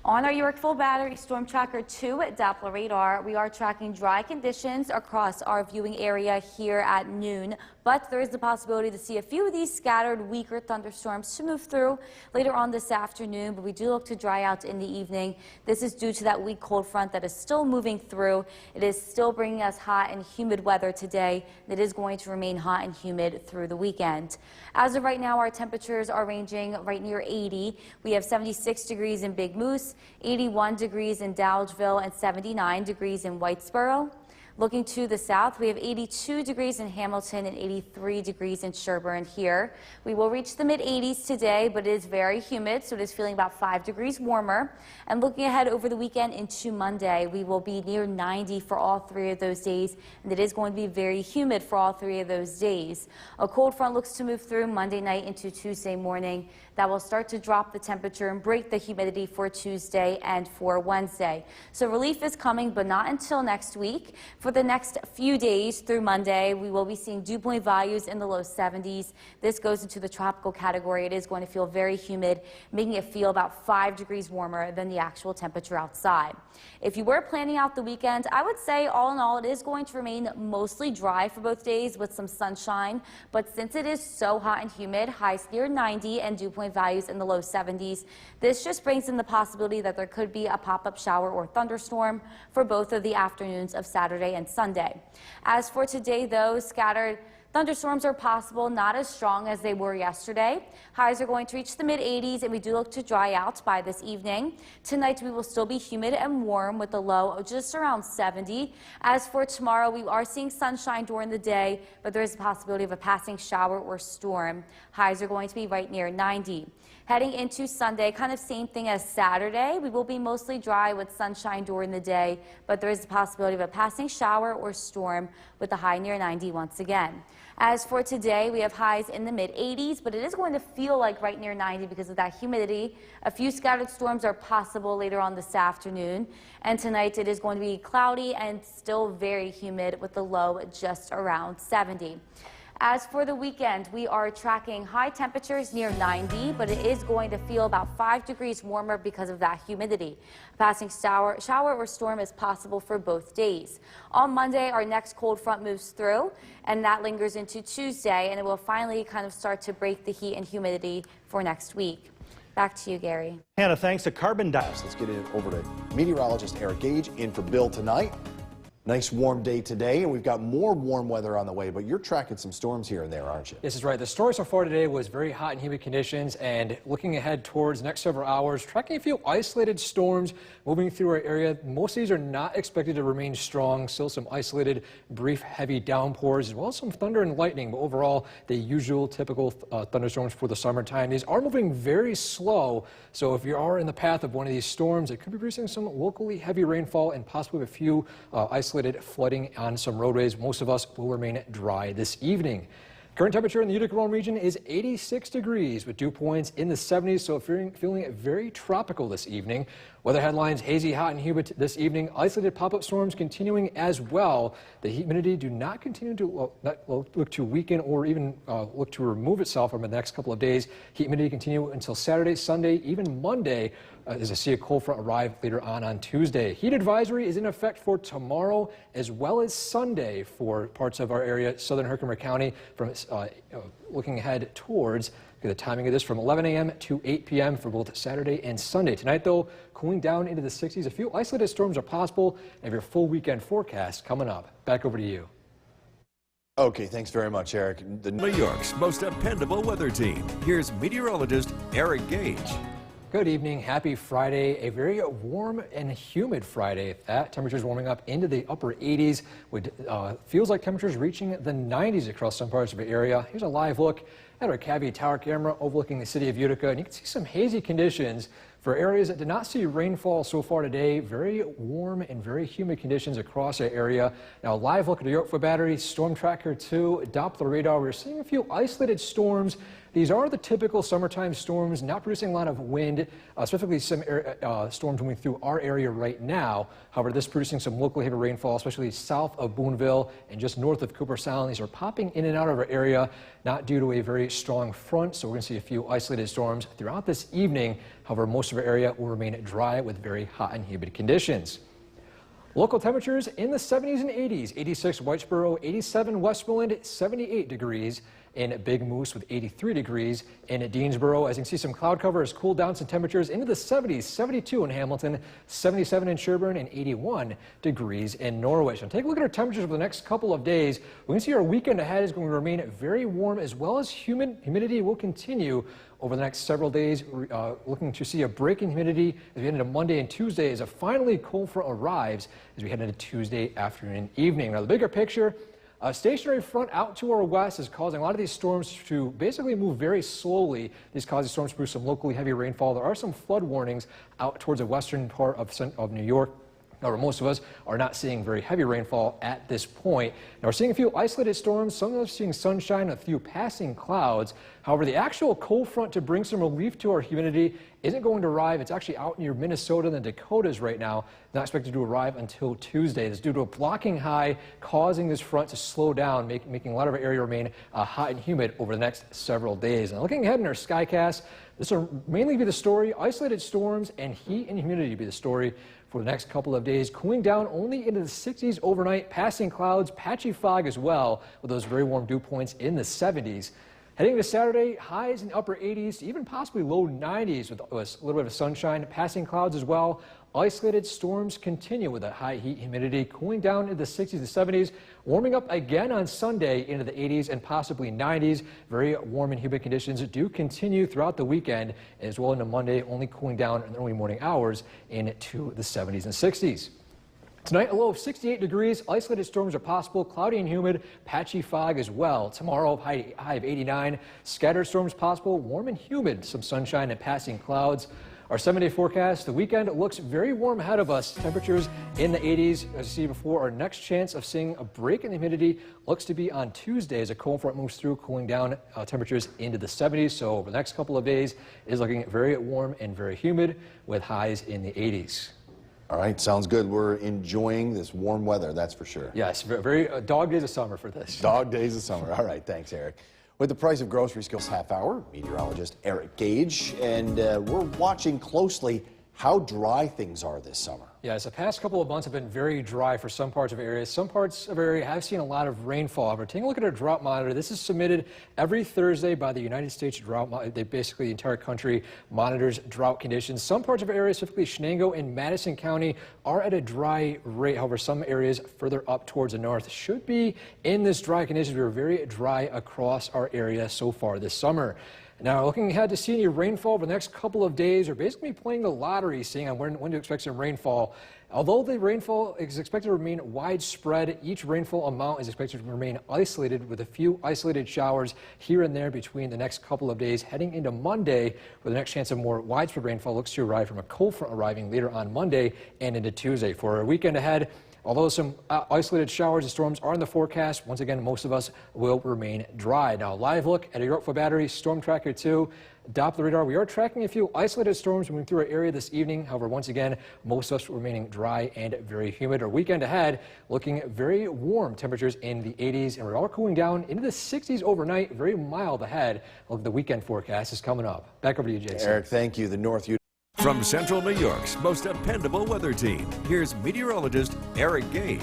On our Yorkville Battery Storm Tracker 2 Doppler radar, we are tracking dry conditions across our viewing area here at noon, but there is the possibility to see a few of these scattered weaker thunderstorms to move through later on this afternoon, but we do look to dry out in the evening. This is due to that weak cold front that is still moving through. It is still bringing us hot and humid weather today. It is going to remain hot and humid through the weekend. As of right now, our temperatures are ranging right near 80. We have 76 degrees in Big Moose, 81 degrees in Dowdesville, and 79 degrees in Whitesboro. Looking to the south, we have 82 degrees in Hamilton and 83 degrees in Sherburne here. We will reach the mid-80s today, but it is very humid, so it is feeling about 5 degrees warmer. And looking ahead over the weekend into Monday, we will be near 90 for all 3 of those days, and it is going to be very humid for all 3 of those days. A cold front looks to move through Monday night into Tuesday morning. That will start to drop the temperature and break the humidity for Tuesday and for Wednesday. So relief is coming, but not until next week. For the next few days through Monday, we will be seeing dew point values in the low 70s. This goes into the tropical category. It is going to feel very humid, making it feel about 5 degrees warmer than the actual temperature outside. If you were planning out the weekend, I would say all in all, it is going to remain mostly dry for both days with some sunshine. But since it is so hot and humid, highs near 90 and dew point values in the low 70s, this just brings in the possibility that there could be a pop-up shower or thunderstorm for both of the afternoons of Saturday and Sunday. As for today, though, scattered thunderstorms are possible, not as strong as they were yesterday. Highs are going to reach the mid-80s, and we do look to dry out by this evening. Tonight, we will still be humid and warm with a low of just around 70. As for tomorrow, we are seeing sunshine during the day, but there is a possibility of a passing shower or storm. Highs are going to be right near 90. Heading into Sunday, kind of same thing as Saturday. We will be mostly dry with sunshine during the day, but there is a possibility of a passing shower or storm with a high near 90 once again. As for today, we have highs in the mid-80s, but it is going to feel like right near 90 because of that humidity. A few scattered storms are possible later on this afternoon. And tonight it is going to be cloudy and still very humid with the low just around 70. As for the weekend, we are tracking high temperatures near 90, but it is going to feel about 5 degrees warmer because of that humidity. A passing shower or storm is possible for both days. On Monday, our next cold front moves through, and that lingers into Tuesday, and it will finally kind of start to break the heat and humidity for next week. Back to you, Gary. Hannah, thanks. To carbon dioxide. Let's get it over to meteorologist Eric Gage in for Bill tonight. Nice warm day today, and we've got more warm weather on the way, but you're tracking some storms here and there, aren't you? This is right. The story so far today was very hot and humid conditions, and looking ahead towards the next several hours, tracking a few isolated storms moving through our area. Most of these are not expected to remain strong. Still some isolated, brief, heavy downpours, as well as some thunder and lightning, but overall, the usual typical thunderstorms for the summertime. These are moving very slow, so if you are in the path of one of these storms, it could be producing some locally heavy rainfall and possibly a few isolated flooding on some roadways. Most of us will remain dry this evening. Current temperature in the Utica-Rome region is 86 degrees with dew points in the 70s, so feeling very tropical this evening. Weather headlines: hazy, hot, and humid this evening. Isolated pop-up storms continuing as well. The humidity do not continue to look to weaken or even look to remove itself over the next couple of days. Humidity continue until Saturday, Sunday, even Monday, as I see a cold front arrive later on Tuesday. Heat advisory is in effect for tomorrow as well as Sunday for parts of our area, southern Herkimer County, from looking ahead towards Look at the timing of this from 11 a.m. to 8 p.m. for both Saturday and Sunday. Tonight, though, cooling down into the 60s. A few isolated storms are possible, and your full weekend forecast coming up. Back over to you. Okay, thanks very much, Eric. New York's most dependable weather team. Here's meteorologist Eric Gage. Good evening. Happy Friday. A very warm and humid Friday at that. Temperatures warming up into the upper 80s. With feels like temperatures reaching the 90s across some parts of the area. Here's a live look at our Cavity Tower camera overlooking the city of Utica. And you can see some hazy conditions for areas that did not see rainfall so far today. Very warm and very humid conditions across the area. Now, live look at the Yorkville Battery, Storm Tracker 2, Doppler radar. We're seeing a few isolated storms. These are the typical summertime storms, not producing a lot of wind, specifically some storms moving through our area right now. However, this is producing some local heavy rainfall, especially south of Boonville and just north of Cooper Sound. These are popping in and out of our area, not due to a very strong front, so we're going to see a few isolated storms throughout this evening. However, most of our area will remain dry with very hot and humid conditions. Local temperatures in the 70s and 80s. 86 Whitesboro, 87 Westmoreland, 78 degrees in Big Moose with 83 degrees in Deansboro. As you can see, some cloud cover has cooled down some temperatures into the 70s, 72 in Hamilton, 77 in Sherburne, and 81 degrees in Norwich. And take a look at our temperatures over the next couple of days. We can see our weekend ahead is going to remain very warm, as well as humidity will continue over the next several days. Looking to see a break in humidity as we head into Monday and Tuesday as a finally cold front arrives as we head into Tuesday afternoon and evening. Now, the bigger picture, a stationary front out to our west is causing a lot of these storms to basically move very slowly. These causes storms to produce some locally heavy rainfall. There are some flood warnings out towards the western part of New York. However, most of us are not seeing very heavy rainfall at this point. Now, we're seeing a few isolated storms. Some of us are seeing sunshine, a few passing clouds. However, the actual cold front to bring some relief to our humidity isn't going to arrive. It's actually out near Minnesota and the Dakotas right now. Not expected to arrive until Tuesday. This is due to a blocking high causing this front to slow down, making a lot of our area remain hot and humid over the next several days. And looking ahead in our Skycast, this will mainly be the story. Isolated storms and heat and humidity will be the story for the next couple of days. Cooling down only into the 60s overnight, passing clouds, patchy fog as well, with those very warm dew points in the 70s. Heading to Saturday, highs in the upper 80s, even possibly low 90s with a little bit of sunshine, passing clouds as well. Isolated storms continue with that high heat humidity, cooling down into the 60s and 70s, warming up again on Sunday into the 80s and possibly 90s. Very warm and humid conditions do continue throughout the weekend, as well into Monday, only cooling down in the early morning hours into the 70s and 60s. Tonight, a low of 68 degrees. Isolated storms are possible. Cloudy and humid. Patchy fog as well. Tomorrow, high of 89. Scattered storms possible. Warm and humid. Some sunshine and passing clouds. Our 7-day forecast, the weekend looks very warm ahead of us. Temperatures in the 80s. As you see before, our next chance of seeing a break in the humidity looks to be on Tuesday as a cold front moves through, cooling down temperatures into the 70s. So over the next couple of days, it is looking very warm and very humid with highs in the 80s. All right, sounds good. We're enjoying this warm weather, that's for sure. Yes, very dog days of summer for this. Dog days of summer. All right, thanks, Eric. With the price of groceries goes half hour, meteorologist Eric Gage, and we're watching closely how dry things are this summer. Yes, the past couple of months have been very dry for some parts of areas. Some parts of area have seen a lot of rainfall. However, taking a look at our drought monitor, this is submitted every Thursday by the United States Drought Monitor. They basically, the entire country monitors drought conditions. Some parts of areas, specifically Shenango and Madison County, are at a dry rate. However, some areas further up towards the north should be in this dry conditions. We are very dry across our area so far this summer. Now, looking ahead to see any rainfall over the next couple of days, we're basically playing the lottery, seeing on when to expect some rainfall. Although the rainfall is expected to remain widespread, each rainfall amount is expected to remain isolated, with a few isolated showers here and there between the next couple of days. Heading into Monday, where the next chance of more widespread rainfall looks to arrive from a cold front arriving later on Monday and into Tuesday. For our weekend ahead, although some isolated showers and storms are in the forecast, once again, most of us will remain dry. Now, live look at a Yorkville Battery, Storm Tracker 2, Doppler radar. We are tracking a few isolated storms moving through our area this evening. However, once again, most of us remaining dry and very humid. Our weekend ahead, looking very warm temperatures in the 80s, and we're all cooling down into the 60s overnight, very mild ahead. Look, the weekend forecast is coming up. Back over to you, Jason. Eric, thank you. The North Utah. From Central New York's most dependable weather team, here's meteorologist Eric Gage.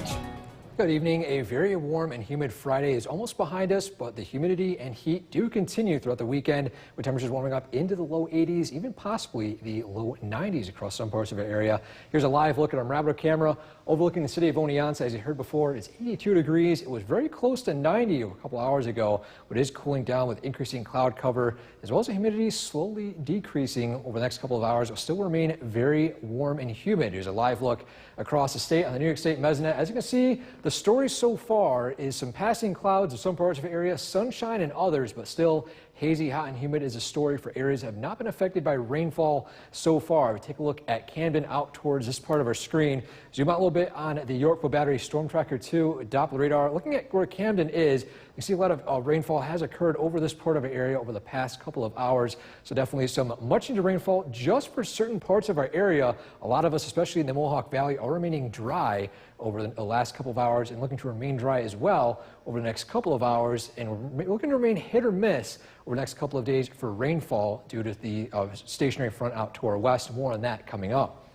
Good evening. A very warm and humid Friday is almost behind us, but the humidity and heat do continue throughout the weekend, with temperatures warming up into the low 80s, even possibly the low 90s across some parts of our area. Here's a live look at our Marabito camera overlooking the city of Oneonta. As you heard before, it's 82 degrees. It was very close to 90 a couple hours ago, but it is cooling down with increasing cloud cover, as well as the humidity slowly decreasing over the next couple of hours. It will still remain very warm and humid. Here's a live look across the state on the New York State Mesonet. As you can see, the story so far is some passing clouds in some parts of the area, sunshine in others, but still hazy, hot, and humid is a story for areas that have not been affected by rainfall so far. We take a look at Camden out towards this part of our screen. Zoom out a little bit on the Yorkville Battery Storm Tracker 2 Doppler radar. Looking at where Camden is, you see a lot of rainfall has occurred over this part of our area over the past couple of hours. So definitely some much needed rainfall just for certain parts of our area. A lot of us, especially in the Mohawk Valley, are remaining dry over the last couple of hours and looking to remain dry as well over the next couple of hours, and we're looking to remain hit or miss over the next couple of days for rainfall due to the stationary front out to our west. More on that coming up.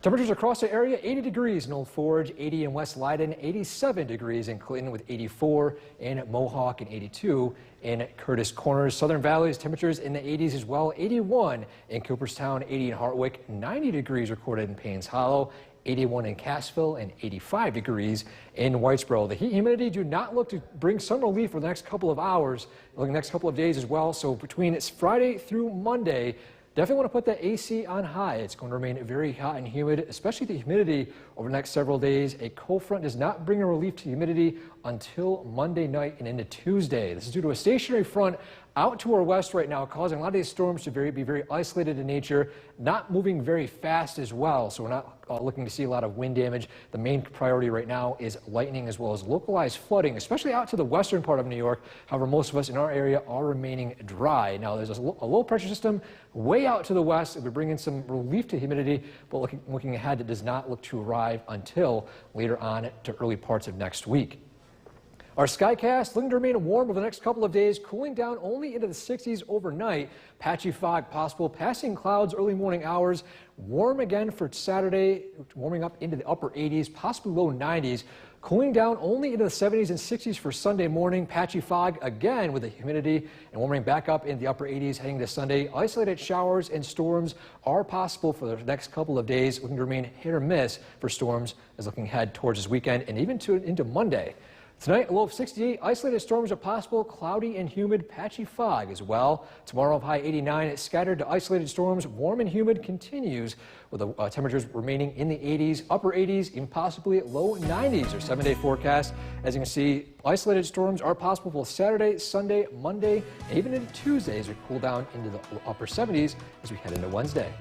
Temperatures across the area: 80 degrees in Old Forge, 80 in West Leiden, 87 degrees in Clinton, with 84 in Mohawk and 82 in Curtis Corners. Southern Valley's temperatures in the 80s as well: 81 in Cooperstown, 80 in Hartwick, 90 degrees recorded in Paynes Hollow, 81 in Cassville, and 85 degrees in Whitesboro. The heat humidity do not look to bring some relief for the next couple of hours, the next couple of days as well. So between it's Friday through Monday, definitely want to put that AC on high. It's going to remain very hot and humid, especially the humidity over the next several days. A cold front does not bring a relief to humidity until Monday night and into Tuesday. This is due to a stationary front out to our west right now, causing a lot of these storms to be very isolated in nature, not moving very fast as well. So we're not looking to see a lot of wind damage. The main priority right now is lightning as well as localized flooding, especially out to the western part of New York. However, most of us in our area are remaining dry. Now, there's a low pressure system way out to the west. It would bring in some relief to humidity, but looking ahead, it does not look to arrive until later on to early parts of next week. Our skycast looking to remain warm over the next couple of days, cooling down only into the 60s overnight. Patchy fog possible, passing clouds early morning hours. Warm again for Saturday, warming up into the upper 80s, possibly low 90s. Cooling down only into the 70s and 60s for Sunday morning. Patchy fog again with the humidity, and warming back up in the upper 80s heading to Sunday. Isolated showers and storms are possible for the next couple of days. Looking to remain hit or miss for storms as looking ahead towards this weekend and even into Monday. Tonight, a low of 68. Isolated storms are possible, cloudy and humid, patchy fog as well. Tomorrow, high 89. Scattered to isolated storms, warm and humid continues with the temperatures remaining in the 80s, upper 80s, even possibly low 90s. Our 7-day forecast. As you can see, isolated storms are possible both Saturday, Sunday, Monday, and even into Tuesday as we cool down into the upper 70s as we head into Wednesday.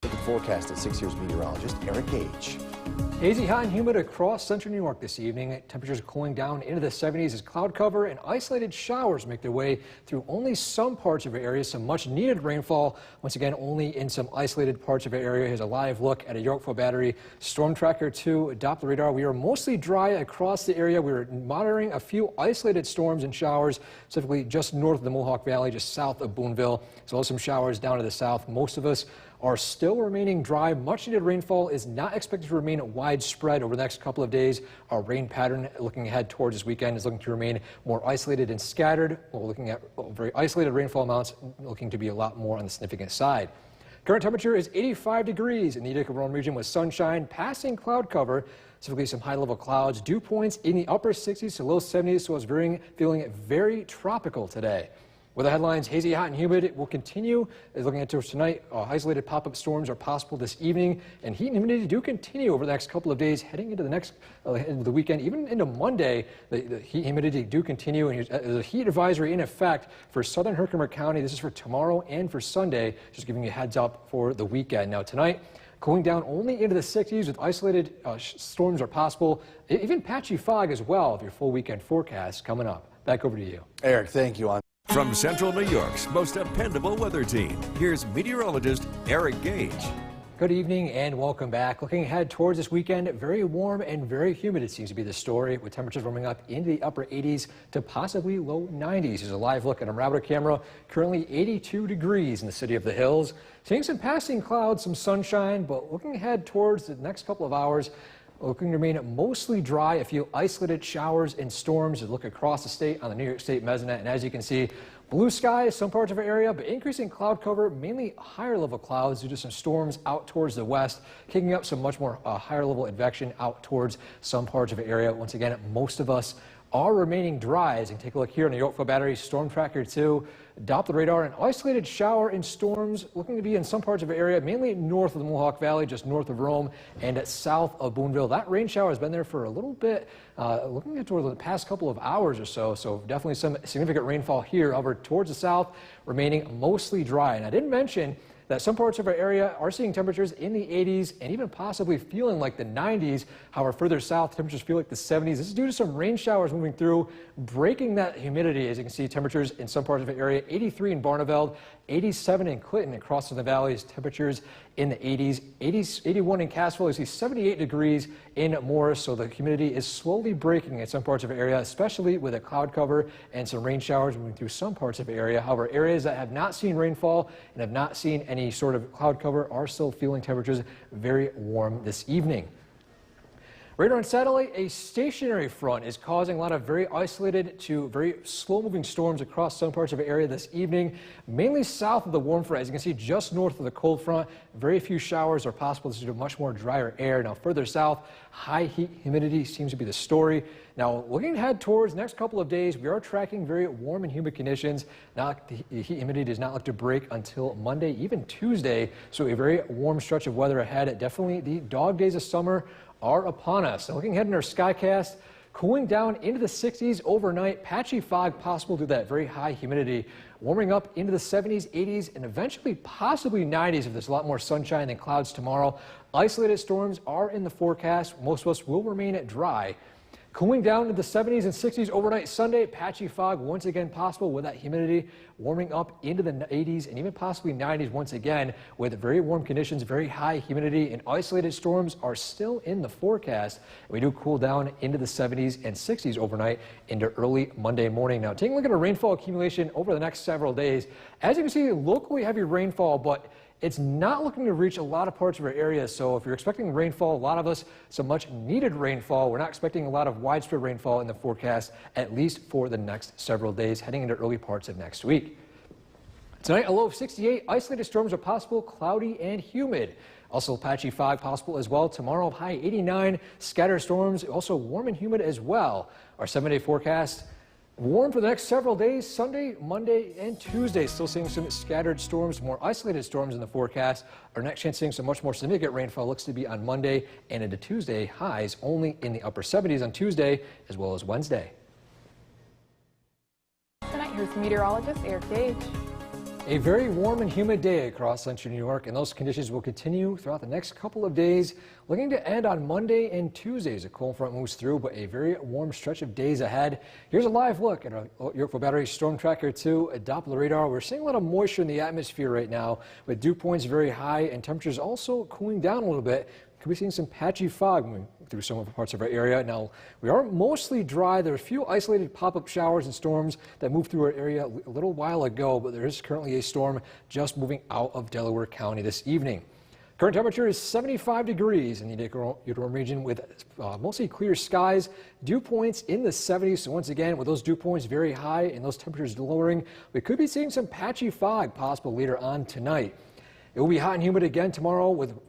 The forecast at 6 Years meteorologist Eric Gage. Hazy, hot, and humid across central New York this evening. Temperatures cooling down into the 70s as cloud cover and isolated showers make their way through only some parts of our area. Some much needed rainfall, once again, only in some isolated parts of our area. Here's a live look at a Yorkville Battery Storm Tracker 2 Doppler radar. We are mostly dry across the area. We're monitoring a few isolated storms and showers, specifically just north of the Mohawk Valley, just south of Boonville, as well as some showers down to the south. Most of us are still remaining dry. Much needed rainfall is not expected to remain widespread over the next couple of days. Our rain pattern looking ahead towards this weekend is looking to remain more isolated and scattered. We're looking at very isolated rainfall amounts, looking to be a lot more on the significant side. Current temperature is 85 degrees in the Utica-Rome region with sunshine, passing cloud cover, typically some high-level clouds. Dew points in the upper 60s to low 70s, so it's feeling very tropical today. With the headlines, hazy, hot, and humid, it will continue. Looking at tonight, isolated pop-up storms are possible this evening, and heat and humidity do continue over the next couple of days, heading into the next into the weekend, even into Monday. The heat and humidity do continue, and there's a heat advisory in effect for southern Herkimer County. This is for tomorrow and for Sunday, just giving you a heads up for the weekend. Now tonight, cooling down only into the 60s with isolated storms are possible, even patchy fog as well, with your full weekend forecast coming up. Back over to you. Eric, thank you. From Central New York's most dependable weather team, here's meteorologist Eric Gage. Good evening and welcome back. Looking ahead towards this weekend, very warm and very humid it seems to be the story, with temperatures warming up into the upper 80s to possibly low 90s. Here's a live look at a radar camera. Currently 82 degrees in the city of the Hills. Seeing some passing clouds, some sunshine, but looking ahead towards the next couple of hours, looking to remain mostly dry. A few isolated showers and storms that look across the state on the New York State Mesonet. And as you can see, blue skies, some parts of our area, but increasing cloud cover, mainly higher level clouds due to some storms out towards the west, kicking up some much more higher level advection out towards some parts of the area. Once again, most of us are remaining dry. As you can take a look here on the Yorkville Battery Storm Tracker 2, Doppler radar, an isolated shower and storms looking to be in some parts of the area, mainly north of the Mohawk Valley, just north of Rome and south of Boonville. That rain shower has been there for a little bit, looking at toward the past couple of hours or so. So definitely some significant rainfall here. However, towards the south, remaining mostly dry. And I didn't mention that some parts of our area are seeing temperatures in the 80s and even possibly feeling like the 90s. However, further south, temperatures feel like the 70s. This is due to some rain showers moving through, breaking that humidity. As you can see, temperatures in some parts of the area, 83 in Barneveld, 87 in Clinton, and crossing the valleys, temperatures in the 80s, 81 in Cassville. You see 78 degrees in Morris, so the humidity is slowly breaking in some parts of the area, especially with a cloud cover and some rain showers moving through some parts of the area. However, areas that have not seen rainfall and have not seen any sort of cloud cover are still feeling temperatures very warm this evening. Radar and satellite, a stationary front is causing a lot of very isolated to very slow-moving storms across some parts of the area this evening, mainly south of the warm front. As you can see, just north of the cold front, very few showers are possible. This is due to much more drier air. Now, further south, high heat humidity seems to be the story. Now, looking ahead towards the next couple of days, we are tracking very warm and humid conditions. Now, the heat humidity does not look to break until Monday, even Tuesday. So a very warm stretch of weather ahead. Definitely the dog days of summer are upon us. So looking ahead in our Skycast, cooling down into the 60s overnight, patchy fog possible due to that very high humidity, warming up into the 70s, 80s, and eventually possibly 90s if there's a lot more sunshine than clouds tomorrow. Isolated storms are in the forecast. Most of us will remain dry. Cooling down to the 70s and 60s overnight Sunday, patchy fog once again possible with that humidity warming up into the 80s and even possibly 90s once again with very warm conditions, very high humidity, and isolated storms are still in the forecast. We do cool down into the 70s and 60s overnight into early Monday morning. Now, taking a look at our rainfall accumulation over the next several days, as you can see, locally heavy rainfall, but it's not looking to reach a lot of parts of our area, so if you're expecting rainfall, a lot of us, some much needed rainfall, we're not expecting a lot of widespread rainfall in the forecast, at least for the next several days, heading into early parts of next week. Tonight, a low of 68, isolated storms are possible, cloudy and humid. Also, patchy fog possible as well. Tomorrow, high 89, scattered storms, also warm and humid as well. Our 7-day forecast, warm for the next several days, Sunday, Monday, and Tuesday. Still seeing some scattered storms, more isolated storms in the forecast. Our next chance seeing some much more significant rainfall looks to be on Monday and into Tuesday. Highs only in the upper 70s on Tuesday as well as Wednesday. Tonight, here's meteorologist Eric Gage. A very warm and humid day across central New York, and those conditions will continue throughout the next couple of days, looking to end on Monday and Tuesday as a cold front moves through, but a very warm stretch of days ahead. Here's a live look at our Yorkville Battery Storm Tracker 2 Doppler radar. We're seeing a lot of moisture in the atmosphere right now, with dew points very high and temperatures also cooling down a little bit. Could be seeing some patchy fog moving through some of the parts of our area. Now, we are mostly dry. There are a few isolated pop-up showers and storms that moved through our area a little while ago, but there is currently a storm just moving out of Delaware County this evening. Current temperature is 75 degrees in the Utica region with mostly clear skies. Dew points in the 70s. So once again, with those dew points very high and those temperatures lowering, we could be seeing some patchy fog possible later on tonight. It will be hot and humid again tomorrow with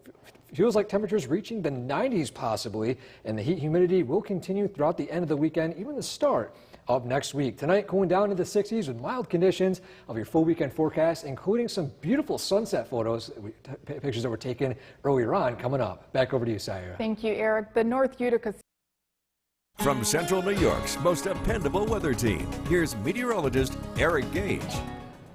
feels like temperatures reaching the 90s possibly, and the heat humidity will continue throughout the end of the weekend, even the start of next week. Tonight, cooling down into the 60s with mild conditions of your full weekend forecast, including some beautiful sunset photos, pictures that were taken earlier on coming up. Back over to you, Saira. Thank you, Eric. The North Utica. From Central New York's most dependable weather team, here's meteorologist Eric Gage.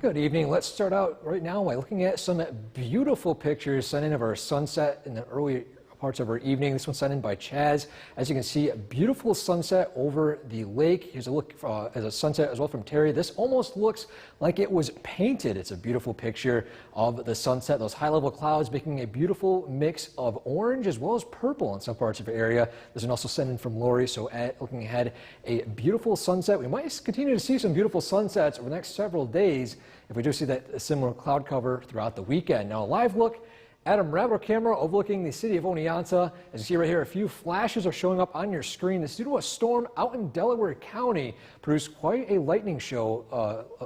Good evening. Let's start out right now by looking at some beautiful pictures sent in of our sunset in the early parts of our evening. This one's sent in by Chaz. As you can see, a beautiful sunset over the lake. Here's a look as a sunset as well from Terry. This almost looks like it was painted. It's a beautiful picture of the sunset. Those high-level clouds making a beautiful mix of orange as well as purple in some parts of the area. There's an also sent in from Lori. So looking ahead, a beautiful sunset. We might continue to see some beautiful sunsets over the next several days if we do see that similar cloud cover throughout the weekend. Now, a live look at a Radar camera overlooking the city of Oneonta. As you see right here, a few flashes are showing up on your screen. This is due to a storm out in Delaware County produced quite a lightning show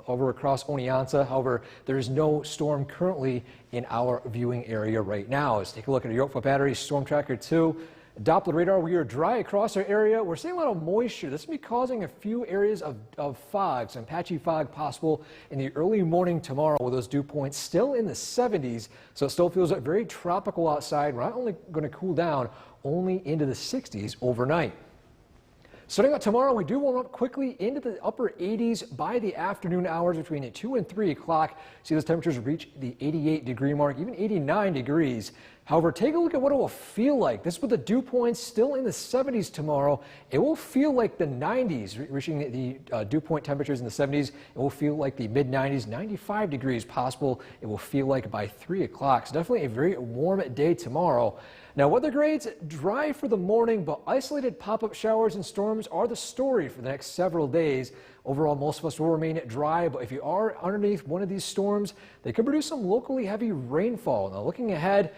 over across Oneonta. However, there is no storm currently in our viewing area right now. Let's take a look at a Yorkville Battery Storm Tracker 2. Doppler radar, we are dry across our area. We're seeing a lot of moisture. This will be causing a few areas of fog, some patchy fog possible in the early morning tomorrow with those dew points still in the 70s. So it still feels very tropical outside. We're not only going to cool down, only into the 60s overnight. Starting out tomorrow, we do warm up quickly into the upper 80s by the afternoon hours between 2 and 3 o'clock. See those temperatures reach the 88-degree mark, even 89 degrees. However, take a look at what it will feel like. This with the dew points still in the 70s tomorrow. It will feel like the 90s, reaching the dew point temperatures in the 70s. It will feel like the mid-90s, 95 degrees possible. It will feel like by 3 o'clock. So definitely a very warm day tomorrow. Now, weather grades dry for the morning, but isolated pop-up showers and storms are the story for the next several days. Overall, most of us will remain dry, but if you are underneath one of these storms, they could produce some locally heavy rainfall. Now, looking ahead,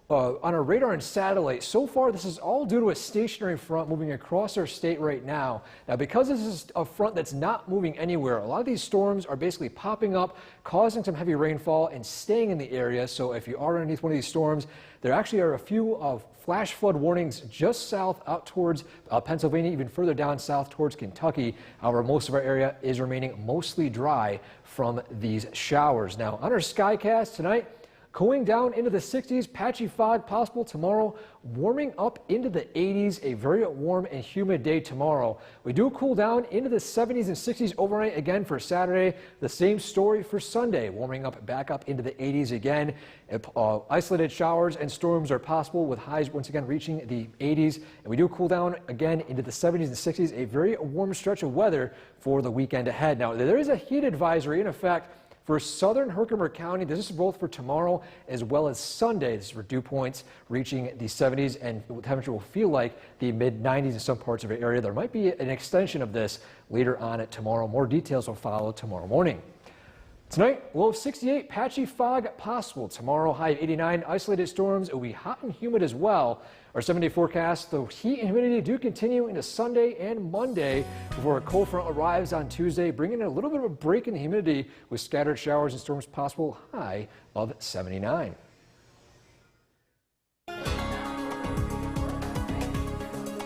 on our radar and satellite, so far this is all due to a stationary front moving across our state right now. Now, because this is a front that's not moving anywhere, a lot of these storms are basically popping up, causing some heavy rainfall and staying in the area. So if you are underneath one of these storms, there actually are a few flash flood warnings just south out towards Pennsylvania, even further down south towards Kentucky. However, most of our area is remaining mostly dry from these showers. Now, on our Skycast tonight, cooling down into the 60s, patchy fog possible tomorrow, warming up into the 80s, a very warm and humid day tomorrow. We do cool down into the 70s and 60s overnight again for Saturday. The same story for Sunday, warming up back up into the 80s again. Isolated showers and storms are possible with highs once again reaching the 80s. And we do cool down again into the 70s and 60s, a very warm stretch of weather for the weekend ahead. Now, there is a heat advisory in effect for southern Herkimer County. This is both for tomorrow as well as Sunday. This is for dew points reaching the 70s, and the temperature will feel like the mid-90s in some parts of the area. There might be an extension of this later on tomorrow. More details will follow tomorrow morning. Tonight, low of 68, patchy fog possible. Tomorrow, high of 89, isolated storms. It will be hot and humid as well. Our 7-day forecast, the heat and humidity do continue into Sunday and Monday before a cold front arrives on Tuesday, bringing in a little bit of a break in the humidity with scattered showers and storms possible, high of 79.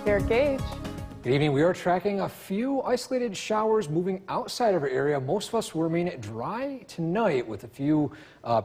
Eric Gage. Good evening. We are tracking a few isolated showers moving outside of our area. Most of us will remain dry tonight with a few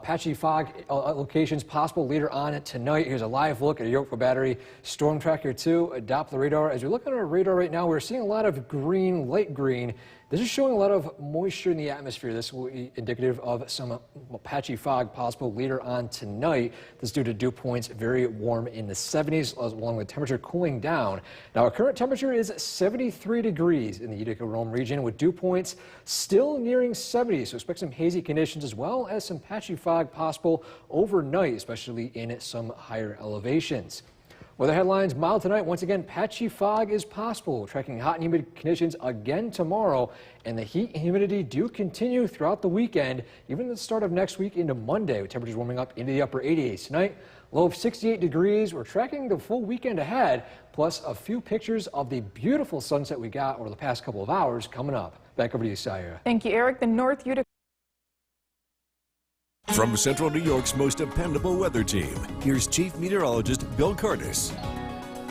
patchy fog locations possible later on tonight. Here's a live look at a Yorkville Battery Storm Tracker 2, a Doppler radar. As we look at our radar right now, we're seeing a lot of green, light green. This is showing a lot of moisture in the atmosphere. This will be indicative of some patchy fog possible later on tonight. This is due to dew points very warm in the 70s, along with temperature cooling down. Now, our current temperature is 73 degrees in the Utica-Rome region, with dew points still nearing 70. So expect some hazy conditions as well as some patchy fog possible overnight, especially in some higher elevations. Weather headlines, mild tonight. Once again, patchy fog is possible. Tracking hot and humid conditions again tomorrow. And the heat and humidity do continue throughout the weekend, even at the start of next week into Monday, with temperatures warming up into the upper 80s. Tonight, low of 68 degrees. We're tracking the full weekend ahead, plus a few pictures of the beautiful sunset we got over the past couple of hours coming up. Back over to you, Sayra. Thank you, Eric. The North Utica. From Central New York's most dependable weather team, here's Chief Meteorologist Bill Curtis.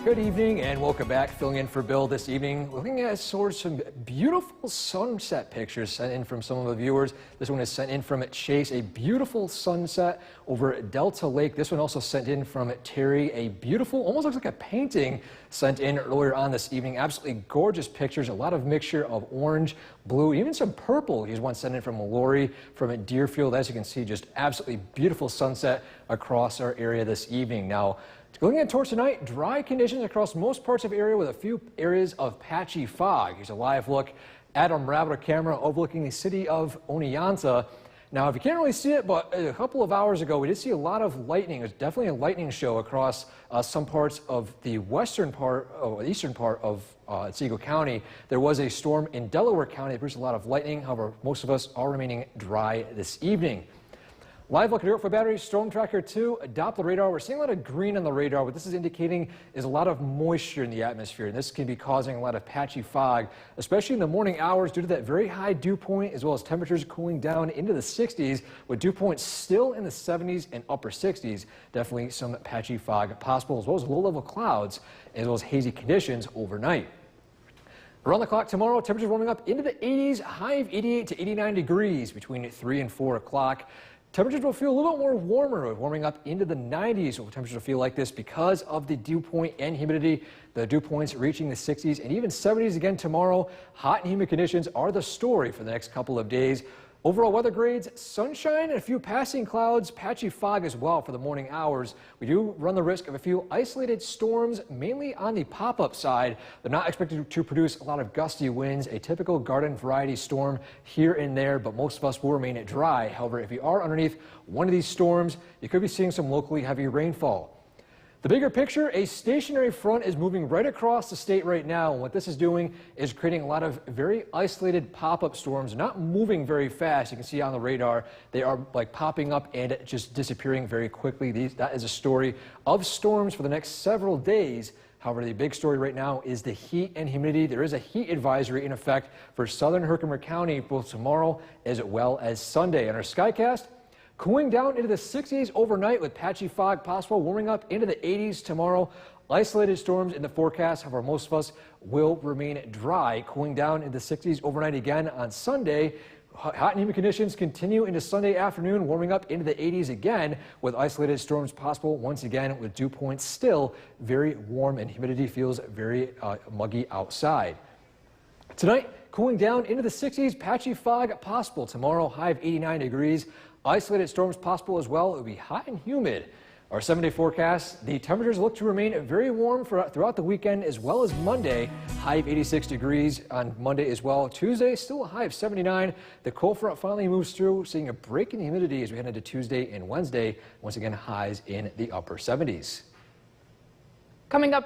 Good evening and welcome back. Filling in for Bill this evening, looking at some beautiful sunset pictures sent in from some of the viewers. This one is sent in from Chase, a beautiful sunset over Delta Lake. This one also sent in from Terry, a beautiful, almost looks like a painting, sent in earlier on this evening. Absolutely gorgeous pictures, a lot of mixture of orange, blue, even some purple. Here's one sent in from Lori from Deerfield. As you can see, just absolutely beautiful sunset across our area this evening. Now, Looking at towards tonight, dry conditions across most parts of the area with a few areas of patchy fog. Here's a live look at our Maravitor camera overlooking the city of Oneonta. Now, if you can't really see it, but a couple of hours ago, we did see a lot of lightning. There's definitely a lightning show across some parts of the eastern part of Otsego County. There was a storm in Delaware County that produced a lot of lightning. However, most of us are remaining dry this evening. Live look at Air for Battery, Storm Tracker 2, Doppler radar. We're seeing a lot of green on the radar. What this is indicating is a lot of moisture in the atmosphere, and this can be causing a lot of patchy fog, especially in the morning hours due to that very high dew point, as well as temperatures cooling down into the 60s, with dew points still in the 70s and upper 60s. Definitely some patchy fog possible, as well as low-level clouds, as well as hazy conditions overnight. Around the clock tomorrow, temperatures warming up into the 80s, high of 88 to 89 degrees between 3 and 4 o'clock. Temperatures will feel a little bit more warmer, warming up into the 90s. Temperatures will feel like this because of the dew point and humidity. The dew points reaching the 60s and even 70s again tomorrow. Hot and humid conditions are the story for the next couple of days. Overall weather grades, sunshine and a few passing clouds, patchy fog as well for the morning hours. We do run the risk of a few isolated storms, mainly on the pop-up side. They're not expected to produce a lot of gusty winds, a typical garden variety storm here and there, but most of us will remain dry. However, if you are underneath one of these storms, you could be seeing some locally heavy rainfall. The bigger picture, a stationary front is moving right across the state right now. And what this is doing is creating a lot of very isolated pop-up storms, not moving very fast. You can see on the radar, they are like popping up and just disappearing very quickly. That is a story of storms for the next several days. However, the big story right now is the heat and humidity. There is a heat advisory in effect for southern Herkimer County both tomorrow as well as Sunday. On our Skycast, cooling down into the 60s overnight with patchy fog possible, warming up into the 80s tomorrow. Isolated storms in the forecast. However, most of us will remain dry, cooling down into the 60s overnight again on Sunday. Hot and humid conditions continue into Sunday afternoon, warming up into the 80s again with isolated storms possible once again with dew points still very warm and humidity feels very muggy outside. Tonight, cooling down into the 60s, patchy fog possible. Tomorrow, high of 89 degrees. Isolated storms possible as well. It will be hot and humid. Our 7-day forecast, the temperatures look to remain very warm throughout the weekend as well as Monday. High of 86 degrees on Monday as well. Tuesday, still a high of 79. The cold front finally moves through, seeing a break in humidity as we head into Tuesday and Wednesday. Once again, highs in the upper 70s. Coming up